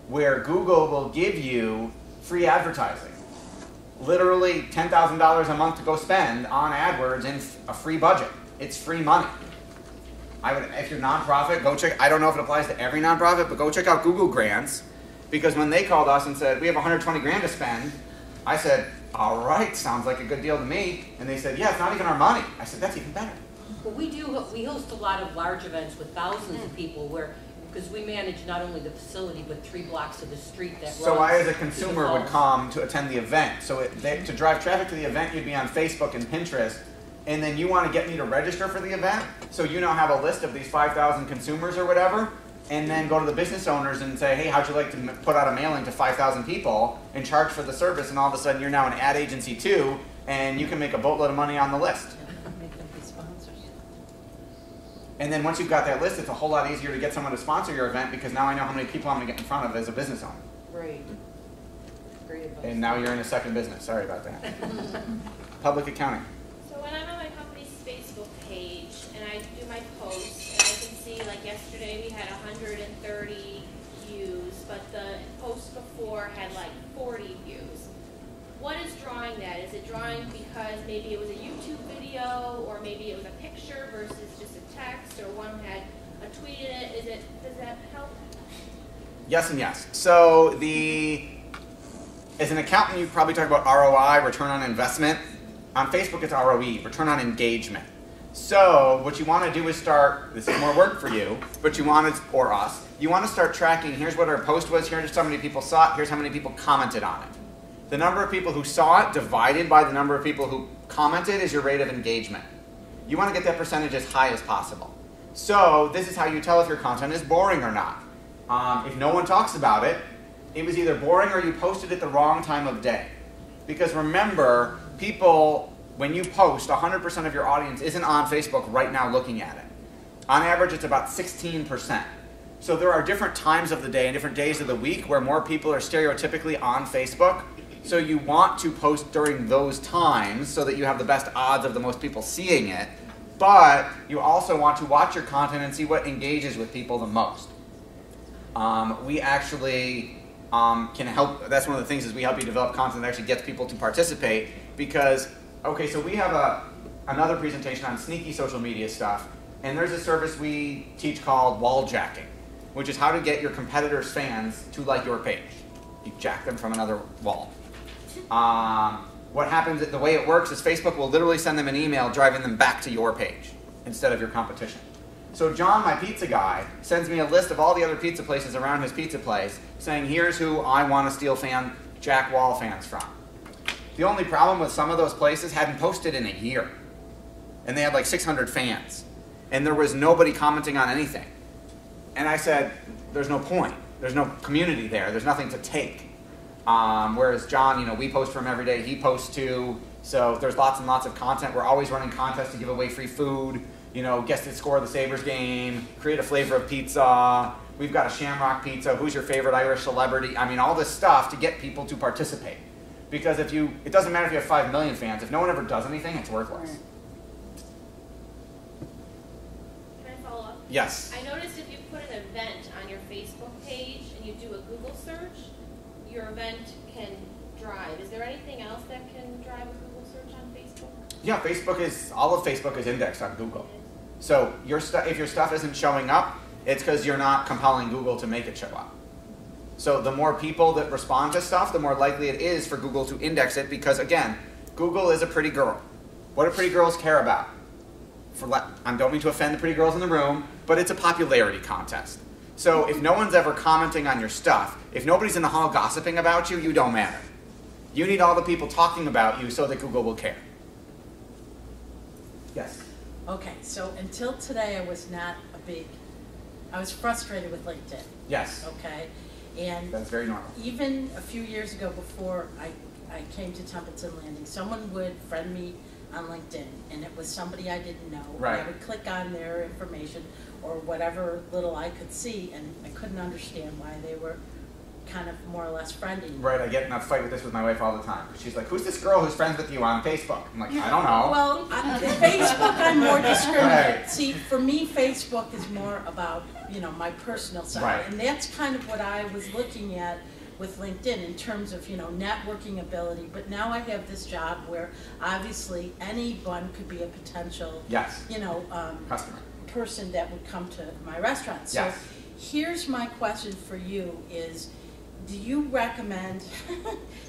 where Google will give you free advertising. Literally $10,000 a month to go spend on AdWords in a free budget. It's free money. If you're a nonprofit, go check. I don't know if it applies to every nonprofit, but go check out Google Grants, because when they called us and said, we have 120 grand to spend, I said, all right, sounds like a good deal to me. And they said, yeah, it's not even our money. I said, that's even better. Well, we host a lot of large events with thousands of people because we manage not only the facility, but 3 blocks of the street that So I, as a consumer, would come to attend the event. So to drive traffic to the event, you'd be on Facebook and Pinterest, and then you want to get me to register for the event, so you now have a list of these 5,000 consumers or whatever, and then go to the business owners and say, hey, how'd you like to put out a mailing to 5,000 people and charge for the service, and all of a sudden you're now an ad agency too, and you can make a boatload of money on the list. And then once you've got that list, it's a whole lot easier to get someone to sponsor your event, because now I know how many people I'm going to get in front of as a business owner. Right. Great advice. And now you're in a second business. Sorry about that. Public accounting. So when I'm on my company's Facebook page and I do my posts, and I can see, like yesterday we had 130 views, but the post before had like 40 views. What is drawing that? Is it drawing because maybe it was a YouTube video, or maybe it was a picture versus just a text, or one had a tweet in it? Does that help? Yes and yes. So as an accountant, you probably talk about ROI, return on investment. On Facebook, it's ROE, return on engagement. So what you want to do is start, this is more work for you, but you want to, or us, you want to start tracking, here's what our post was, here's how many people saw it, here's how many people commented on it. The number of people who saw it divided by the number of people who commented is your rate of engagement. You want to get that percentage as high as possible. So this is how you tell if your content is boring or not. If no one talks about it, it was either boring or you posted at the wrong time of day. Because remember, people, when you post, 100% of your audience isn't on Facebook right now looking at it. On average, it's about 16%. So there are different times of the day and different days of the week where more people are stereotypically on Facebook. So you want to post during those times so that you have the best odds of the most people seeing it. But you also want to watch your content and see what engages with people the most. We actually can help, that's one of the things is we help you develop content that actually gets people to participate because, okay, so we have another presentation on sneaky social media stuff, and there's a service we teach called wall jacking, which is how to get your competitors' fans to like your page. You jack them from another wall. What happens, the way it works is Facebook will literally send them an email driving them back to your page instead of your competition. So John, my pizza guy, sends me a list of all the other pizza places around his pizza place saying, here's who I want to steal jack wall fans from. The only problem with some of those places hadn't posted in a year. And they had like 600 fans. And there was nobody commenting on anything. And I said, there's no point. There's no community there. There's nothing to take. Whereas John, we post for him every day. He posts too. So there's lots and lots of content. We're always running contests to give away free food. Guess the score of the Sabres game. Create a flavor of pizza. We've got a Shamrock pizza. Who's your favorite Irish celebrity? I mean, all this stuff to get people to participate. Because it doesn't matter if you have 5 million fans. If no one ever does anything, it's worthless. Can I follow up? Yes. I noticed if you put an event on your Facebook page and you do a Google search, your event can drive. Is there anything else that can drive a Google search on Facebook? Yeah, all of Facebook is indexed on Google. So if your stuff isn't showing up, it's because you're not compelling Google to make it show up. So the more people that respond to stuff, the more likely it is for Google to index it because, again, Google is a pretty girl. What do pretty girls care about? I don't mean to offend the pretty girls in the room, but it's a popularity contest. So if no one's ever commenting on your stuff, if nobody's in the hall gossiping about you, you don't matter. You need all the people talking about you so that Google will care. Yes? Okay, so until today I was frustrated with LinkedIn. Yes. Okay, and that's very normal. Even a few years ago before I came to Templeton Landing, someone would friend me on LinkedIn, and it was somebody I didn't know. Right. And I would click on their information or whatever little I could see, and I couldn't understand why they were kind of more or less friendly. Right, I get in a fight with this with my wife all the time. She's like, who's this girl who's friends with you on Facebook? I'm like, I don't know. Well, on Facebook I'm more discriminating. Right. See, for me, Facebook is more about, my personal side. Right. And that's kind of what I was looking at with LinkedIn in terms of, networking ability. But now I have this job where obviously anyone could be a potential, yes. Customer. Person that would come to my restaurant. So yes. Here's my question for you is, do you recommend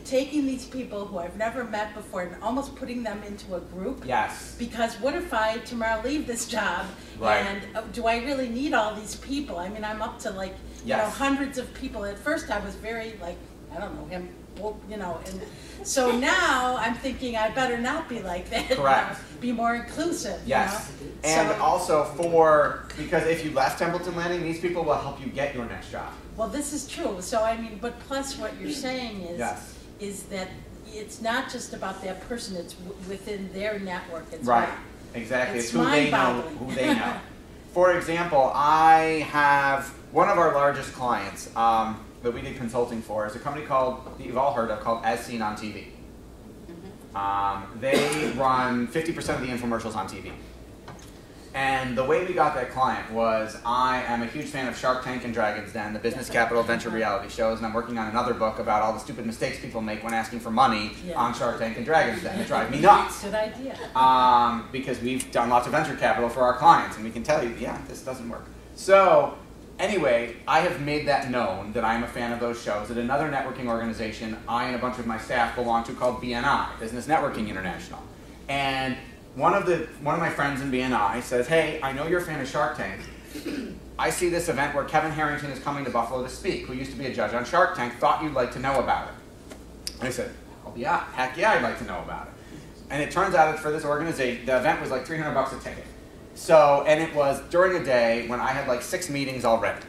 taking these people who I've never met before and almost putting them into a group? Yes. Because what if I tomorrow leave this job right. and do I really need all these people? I mean, I'm up to yes. Hundreds of people. At first I was very I don't know, him, and so now I'm thinking I better not be like that. Correct. Be more inclusive. Yes. And also because if you left Templeton Landing, these people will help you get your next job. Well, this is true. So, but plus what you're saying is, yes. is that it's not just about that person, it's within their network. It's right. Exactly. It's who they know. For example, I have one of our largest clients that we did consulting for is a company that you've all heard of called As Seen on TV. They run 50% of the infomercials on TV. And the way we got that client was I am a huge fan of Shark Tank and Dragon's Den, the business capital venture reality shows, and I'm working on another book about all the stupid mistakes people make when asking for money on Shark Tank and Dragon's Den. It drives me nuts. Good idea. Because we've done lots of venture capital for our clients, and we can tell you, yeah, this doesn't work. So anyway, I have made that known that I am a fan of those shows at another networking organization I and a bunch of my staff belong to called BNI, Business Networking International. And one of my friends in BNI says, hey, I know you're a fan of Shark Tank. I see this event where Kevin Harrington is coming to Buffalo to speak, who used to be a judge on Shark Tank, thought you'd like to know about it. And I said, oh yeah, heck yeah, I'd like to know about it. And it turns out that for this organization, the event was like $300 a ticket. So, and it was during a day when I had like 6 meetings already.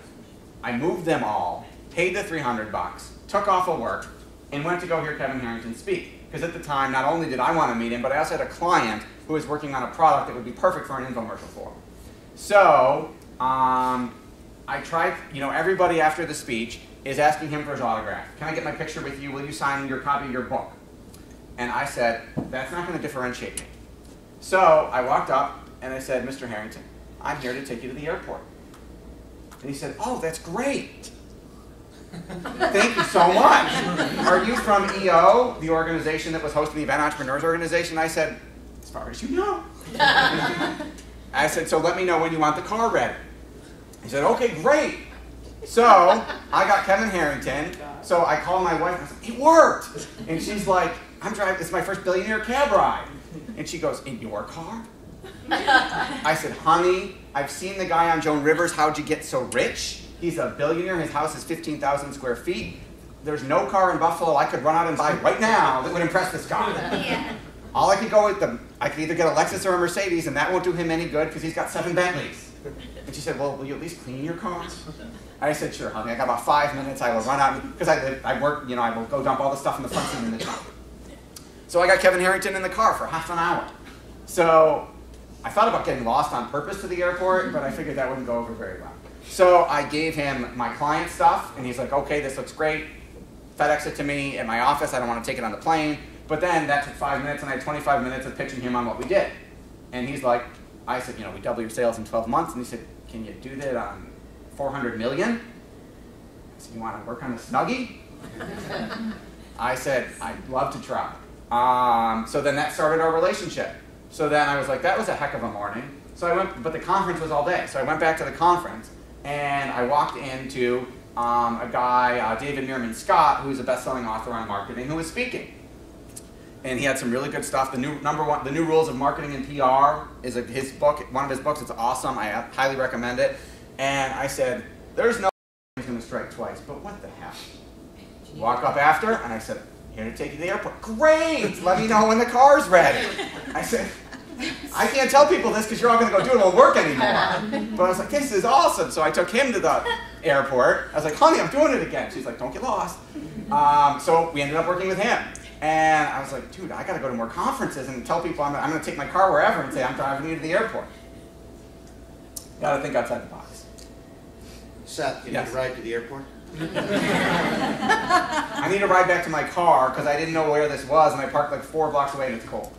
I moved them all, paid the $300, took off of work, and went to go hear Kevin Harrington speak. Because at the time, not only did I want to meet him, but I also had a client who was working on a product that would be perfect for an infomercial for him. So, I tried, everybody after the speech is asking him for his autograph. Can I get my picture with you? Will you sign your copy of your book? And I said, that's not going to differentiate me. So I walked up and I said, Mr. Harrington, I'm here to take you to the airport. And he said, oh, that's great. Thank you so much. Are you from EO, the organization that was hosting the Event Entrepreneurs Organization? I said, as far as you know. I said, so let me know when you want the car ready. He said, okay, great. So I got Kevin Harrington. So I called my wife and I said, it worked. And she's like, I'm driving, it's my first billionaire cab ride. And she goes, in your car? I said, honey, I've seen the guy on Joan Rivers, How'd You Get So Rich? He's a billionaire, his house is 15,000 square feet. There's no car in Buffalo I could run out and buy right now that would impress this guy. Yeah. All I could go with I could either get a Lexus or a Mercedes, and that won't do him any good because he's got 7 Bentleys. And she said, well, will you at least clean your car? I said, sure, honey, I got about 5 minutes, I will run out, because I work, I will go dump all the stuff in the front seat in the trunk. So I got Kevin Harrington in the car for half an hour. So I thought about getting lost on purpose to the airport, but I figured that wouldn't go over very well. So I gave him my client stuff, and he's like, okay, this looks great. FedEx it to me at my office, I don't want to take it on the plane. But then that took 5 minutes, and I had 25 minutes of pitching him on what we did. And he's like, I said, we double your sales in 12 months. And he said, can you do that on 400 million? I said, you want to work on a Snuggie? I said, I'd love to try. So then that started our relationship. So then I was like, that was a heck of a morning. So I went, but the conference was all day. So I went back to the conference, and I walked into a guy, David Meerman Scott, who's a best-selling author on marketing, who was speaking. And he had some really good stuff. The New Rules of Marketing and PR is his book, one of his books. It's awesome. I highly recommend it. And I said, there's no he's going to strike twice, but what the hell? Walk up after, and I said, here to take you to the airport. Great! Let me know when the car's ready. I said, I can't tell people this because you're all going to go do it. It won't work anymore. But I was like, this is awesome. So I took him to the airport. I was like, honey, I'm doing it again. She's like, don't get lost. So we ended up working with him. And I was like, dude, I got to go to more conferences and tell people I'm going to take my car wherever and say I'm driving you to the airport. You got to think outside the box. Seth, you need a ride to the airport? I need a ride back to my car because I didn't know where this was, and I parked like 4 blocks away and it's cold.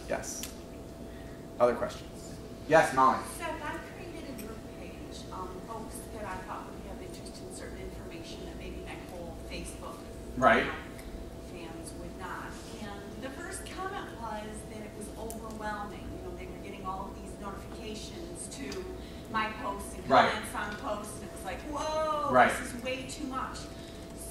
Yes. Other questions? Yes, Molly. Seth, I created a group page, folks that I thought would have interest in certain information that maybe my whole Facebook Right. fans would not. And the first comment was that it was overwhelming. They were getting all of these notifications to my posts and comments on posts, and it was like, whoa, this is way too much.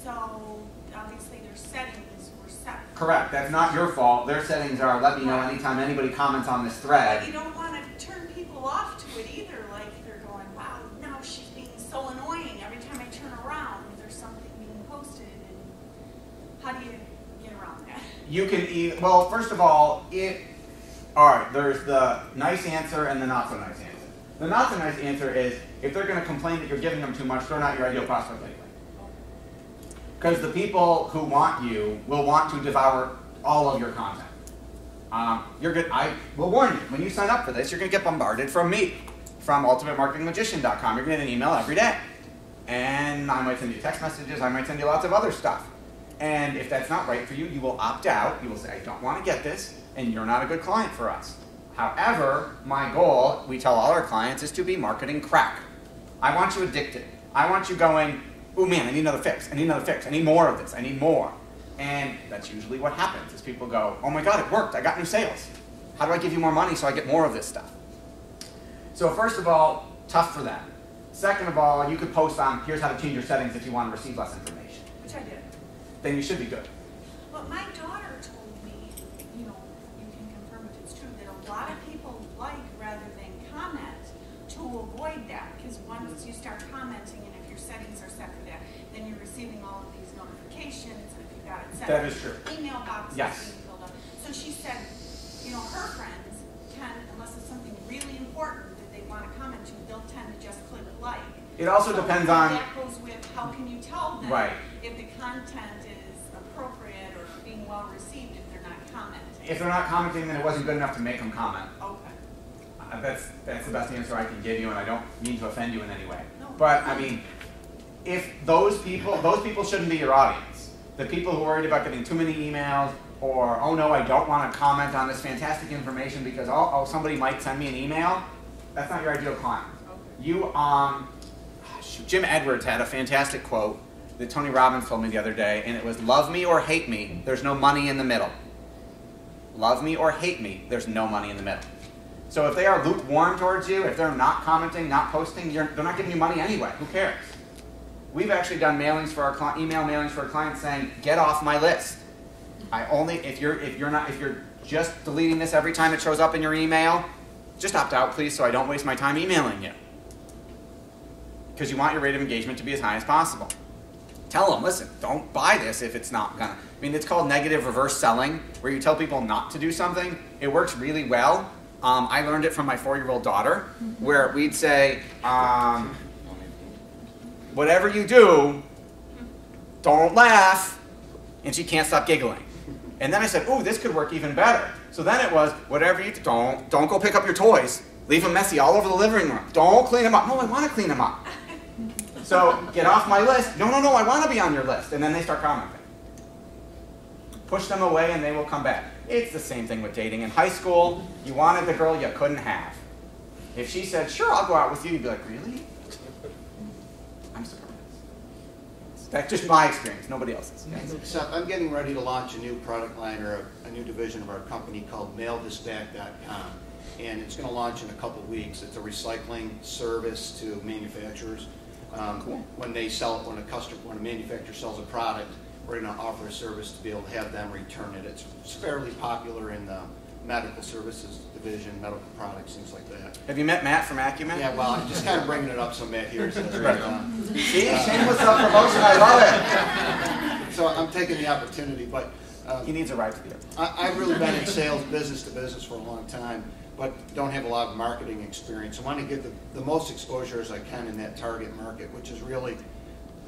So obviously their settings were set. Correct. That's not your fault. Their settings are let me know anytime anybody comments on this thread. But you don't want to turn people off to it either. Like they're going, wow, now she's being so annoying. Every time I turn around, there's something being posted. And how do you get around that? You can well, first of all, all right, there's the nice answer and the not so nice answer. The not so nice answer is if they're going to complain that you're giving them too much, they're not your ideal prospect anyway. Because the people who want you will want to devour all of your content. I will warn you, when you sign up for this, you're going to get bombarded from me, from ultimatemarketingmagician.com. You're going to get an email every day. And I might send you text messages, I might send you lots of other stuff. And if that's not right for you, you will opt out. You will say, I don't want to get this, and you're not a good client for us. However, my goal, we tell all our clients, is to be marketing crack. I want you addicted. I want you going, oh man, I need another fix, I need another fix, I need more of this, I need more. And that's usually what happens, is people go, oh my God, it worked, I got new sales. How do I give you more money so I get more of this stuff? So first of all, tough for them. Second of all, you could post on, here's how to change your settings if you want to receive less information. Which I did. Then you should be good. But my daughter told me, you know, you can confirm if it's true, that a lot of people like rather than comment to avoid that. Because once you start commenting and if your settings are set for that, then you're receiving all of these notifications and if you've got it set. That is true. Email boxes Yes. being filled up. So she said, you know, her friends tend, unless it's something really important that they want to comment to, they'll tend to just click like. It also depends on... That goes with how can you tell them Right. if the content is appropriate or being well received if they're not commenting. If they're not commenting, then it wasn't good enough to make them comment. Okay. That's the best answer I can give you, and I don't mean to offend you in any way. No. But, I mean, if those people shouldn't be your audience. The people who are worried about getting too many emails, or, oh no, I don't want to comment on this fantastic information because somebody might send me an email, that's not your ideal client. Okay. You, Jim Edwards had a fantastic quote that Tony Robbins told me the other day, and it was, love me or hate me, there's no money in the middle. Love me or hate me, there's no money in the middle. So if they are lukewarm towards you, if they're not commenting, not posting, they're not giving you money anyway. Who cares? We've actually done mailings for our email mailings for our clients saying, get off my list. If you're just deleting this every time it shows up in your email, just opt out, please, so I don't waste my time emailing you. Because you want your rate of engagement to be as high as possible. Tell them, listen, don't buy this if it's not gonna. I mean, it's called negative reverse selling, where you tell people not to do something. It works really well. I learned it from my 4-year-old daughter, where we'd say, whatever you do, don't laugh, and she can't stop giggling. And then I said, ooh, this could work even better. So then it was, whatever you do, don't go pick up your toys. Leave them messy all over the living room. Don't clean them up. No, I want to clean them up. So get off my list. No, I want to be on your list. And then they start commenting. Push them away and they will come back. It's the same thing with dating. In high school, you wanted the girl you couldn't have. If she said, sure, I'll go out with you, you'd be like, really? I'm surprised. That's just my experience, nobody else's. Seth, I'm getting ready to launch a new product line or a new division of our company called mailthisback.com. And it's going to launch in a couple weeks. It's a recycling service to manufacturers. Cool. When a manufacturer sells a product, we're going to offer a service to be able to have them return it. It's fairly popular in the medical services division, medical products, things like that. Have you met Matt from Acumen? Yeah, well, I'm just kind of bringing it up so Matt hears it. See, shameless self-promotion, I love it. So I'm taking the opportunity, but he needs a ride to the airport. I've really been in sales, business to business for a long time, but don't have a lot of marketing experience. I want to get the most exposure as I can in that target market, which is really,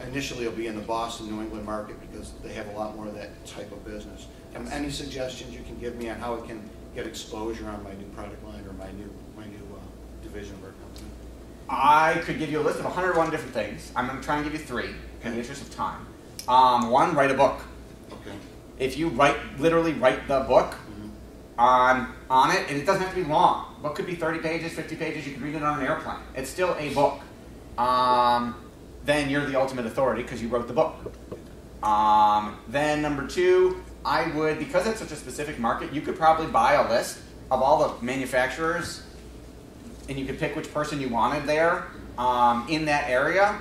initially it'll be in the Boston, New England market because they have a lot more of that type of business. Any suggestions you can give me on how I can get exposure on my new product line or my new division of our company? I could give you a list of 101 different things. I'm going to try and give you 3 in the interest of time. 1, write a book. Okay. If you literally write the book on it, and it doesn't have to be long. A book could be 30 pages, 50 pages. You could read it on an airplane. It's still a book. Then you're the ultimate authority because you wrote the book. Then number 2, I would, because it's such a specific market, you could probably buy a list of all the manufacturers, and you could pick which person you wanted there in that area.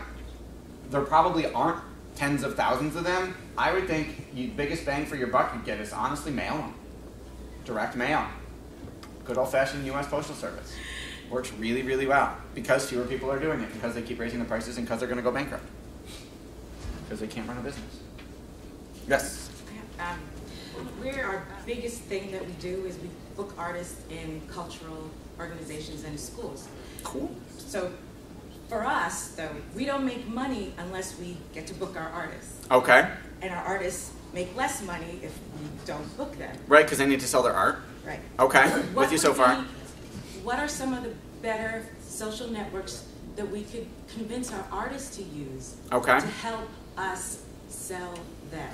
There probably aren't tens of thousands of them. I would think the biggest bang for your buck you'd get is honestly mail them. Direct mail. Good old-fashioned U.S. Postal Service. Works really, really well because fewer people are doing it, because they keep raising the prices and because they're going to go bankrupt. Because they can't run a business. Yes? Our biggest thing that we do is we book artists in cultural organizations and schools. Cool. So for us, though, we don't make money unless we get to book our artists. Okay. And our artists make less money if we don't book them. Right, because they need to sell their art? Right. Okay, with you so far. What are some of the better social networks that we could convince our artists to use to help us sell them?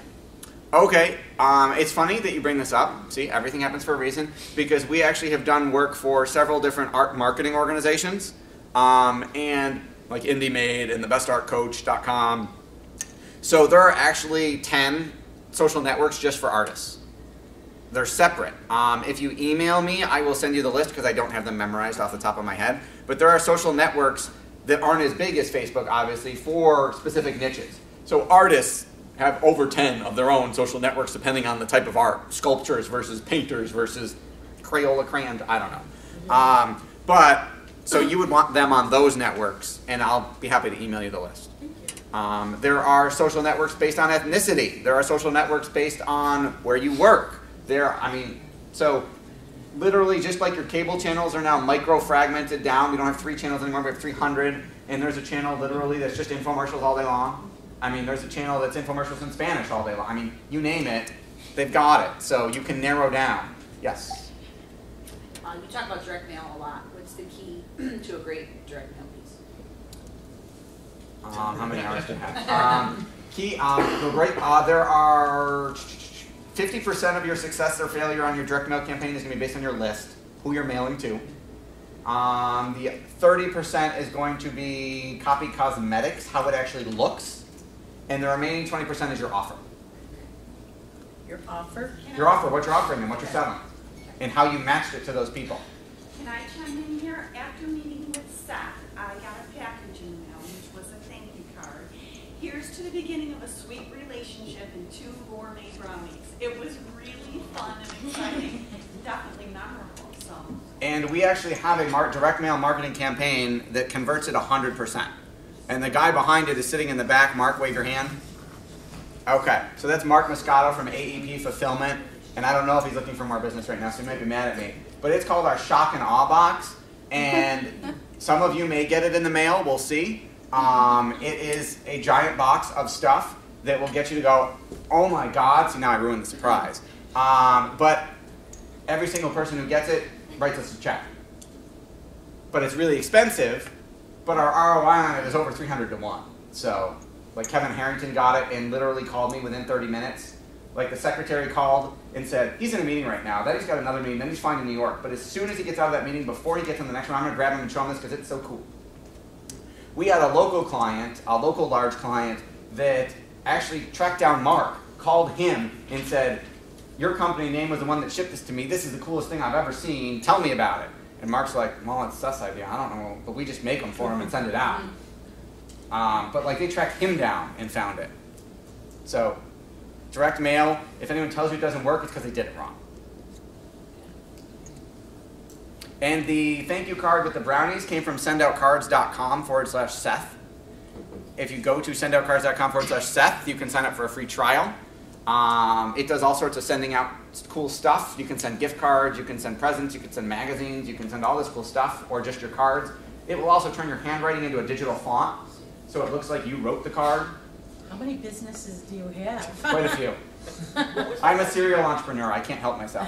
Okay, it's funny that you bring this up. See, everything happens for a reason. Because we actually have done work for several different art marketing organizations. And like Indie Made and thebestartcoach.com. So there are actually 10 social networks just for artists. They're separate. If you email me, I will send you the list because I don't have them memorized off the top of my head. But there are social networks that aren't as big as Facebook, obviously, for specific niches. So artists have over 10 of their own social networks depending on the type of art. Sculptures versus painters versus Crayola crayons, I don't know. But, so you would want them on those networks, and I'll be happy to email you the list. There are social networks based on ethnicity. There are social networks based on where you work. So literally just like your cable channels are now micro-fragmented down. We don't have 3 channels anymore, we have 300. And there's a channel literally that's just infomercials all day long. There's a channel that's infomercials in Spanish all day long. You name it, they've got it. So you can narrow down. Yes? You talk about direct mail a lot. What's the key to a great direct mail piece? How many hours do you have? There are 50% of your success or failure on your direct mail campaign is going to be based on your list, who you're mailing to. The 30% is going to be copy cosmetics, how it actually looks. And the remaining 20% is your offer. Your offer? Your offer, what you're offering them, what you're selling. And how you matched it to those people. Can I chime in here? After meeting with Seth, I got a package in the mail, which was a thank you card. Here's to the beginning of a sweet relationship and 2 gourmet brownies. It was really fun and exciting. Definitely memorable. So. And we actually have a direct mail marketing campaign that converts it 100%. And the guy behind it is sitting in the back. Mark, wave your hand. Okay, so that's Mark Moscato from AEP Fulfillment. And I don't know if he's looking for more business right now, so he might be mad at me. But it's called our Shock and Awe box. And some of you may get it in the mail. We'll see. It is a giant box of stuff that will get you to go, oh my God. See, now I ruined the surprise. But every single person who gets it writes us a check. But it's really expensive. But our ROI on it is over 300 to 1. So, like Kevin Harrington got it and literally called me within 30 minutes. Like the secretary called and said, he's in a meeting right now, then he's got another meeting, then he's flying to New York. But as soon as he gets out of that meeting, before he gets on the next one, I'm going to grab him and show him this because it's so cool. We had a local client, a local large client, that actually tracked down Mark, called him and said, your company name was the one that shipped this to me. This is the coolest thing I've ever seen. Tell me about it. And Mark's like, well, it's Seth's idea. I don't know, but we just make them for him and send it out. But like they tracked him down and found it. So direct mail, if anyone tells you it doesn't work, it's because they did it wrong. And the thank you card with the brownies came from sendoutcards.com/Seth. If you go to sendoutcards.com/Seth, you can sign up for a free trial. It does all sorts of sending out cool stuff. You can send gift cards, you can send presents, you can send magazines, you can send all this cool stuff, or just your cards. It will also turn your handwriting into a digital font, so it looks like you wrote the card. How many businesses do you have? Quite a few. I'm a serial entrepreneur. I can't help myself.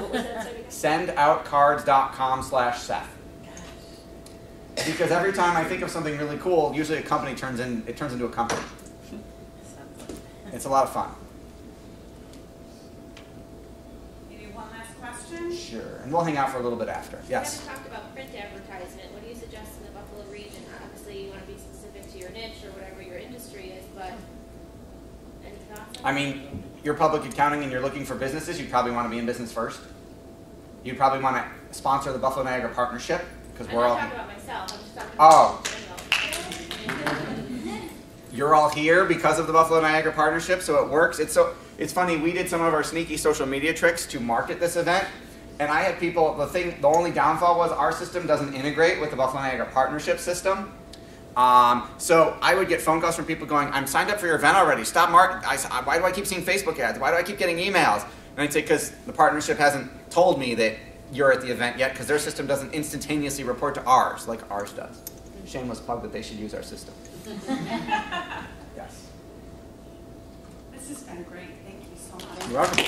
Sendoutcards.com/Seth. Because every time I think of something really cool, usually a company turns into a company. It's a lot of fun. Sure, and we'll hang out for a little bit after. Yes? We haven't talked about print advertisement. What do you suggest in the Buffalo region? Obviously, you want to be specific to your niche or whatever your industry is, but any thoughts on that? You're public accounting and you're looking for businesses, you'd probably want to be in business first. You'd probably want to sponsor the Buffalo-Niagara Partnership, because we're all... I'm not talking about myself, I'm just talking about You're all here because of the Buffalo-Niagara Partnership, so it works. It's funny, we did some of our sneaky social media tricks to market this event, and I had people, the only downfall was our system doesn't integrate with the Buffalo-Niagara Partnership system. So I would get phone calls from people going, I'm signed up for your event already, stop marketing. Why do I keep seeing Facebook ads? Why do I keep getting emails? And I'd say, because the partnership hasn't told me that you're at the event yet, because their system doesn't instantaneously report to ours, like ours does. Shameless plug that they should use our system. Yes. This has been great. Thank you so much. You're welcome.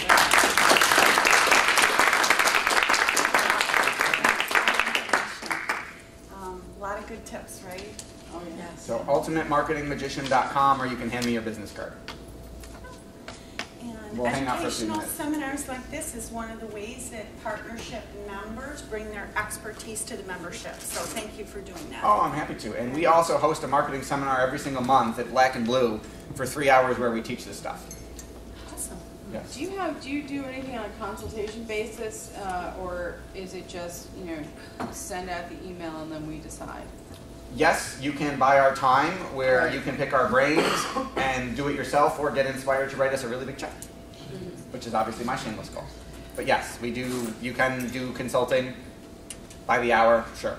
A lot of good tips, right? Oh, yes. So ultimatemarketingmagician.com, or you can hand me your business card. And We'll hang out for a few educational minutes. seminars like this is one of the ways that partnership members bring their expertise to the membership. So thank you for doing that. Oh, I'm happy to. And we also host a marketing seminar every single month at Black and Blue for 3 hours where we teach this stuff. Awesome. Yes. Do you do anything on a consultation basis, or is it just, send out the email and then we decide? yes, you can buy our time, where you can pick our brains and do it yourself, or get inspired to write us a really big check, which is obviously my shameless goal. But yes, we do. You can do consulting by the hour, sure.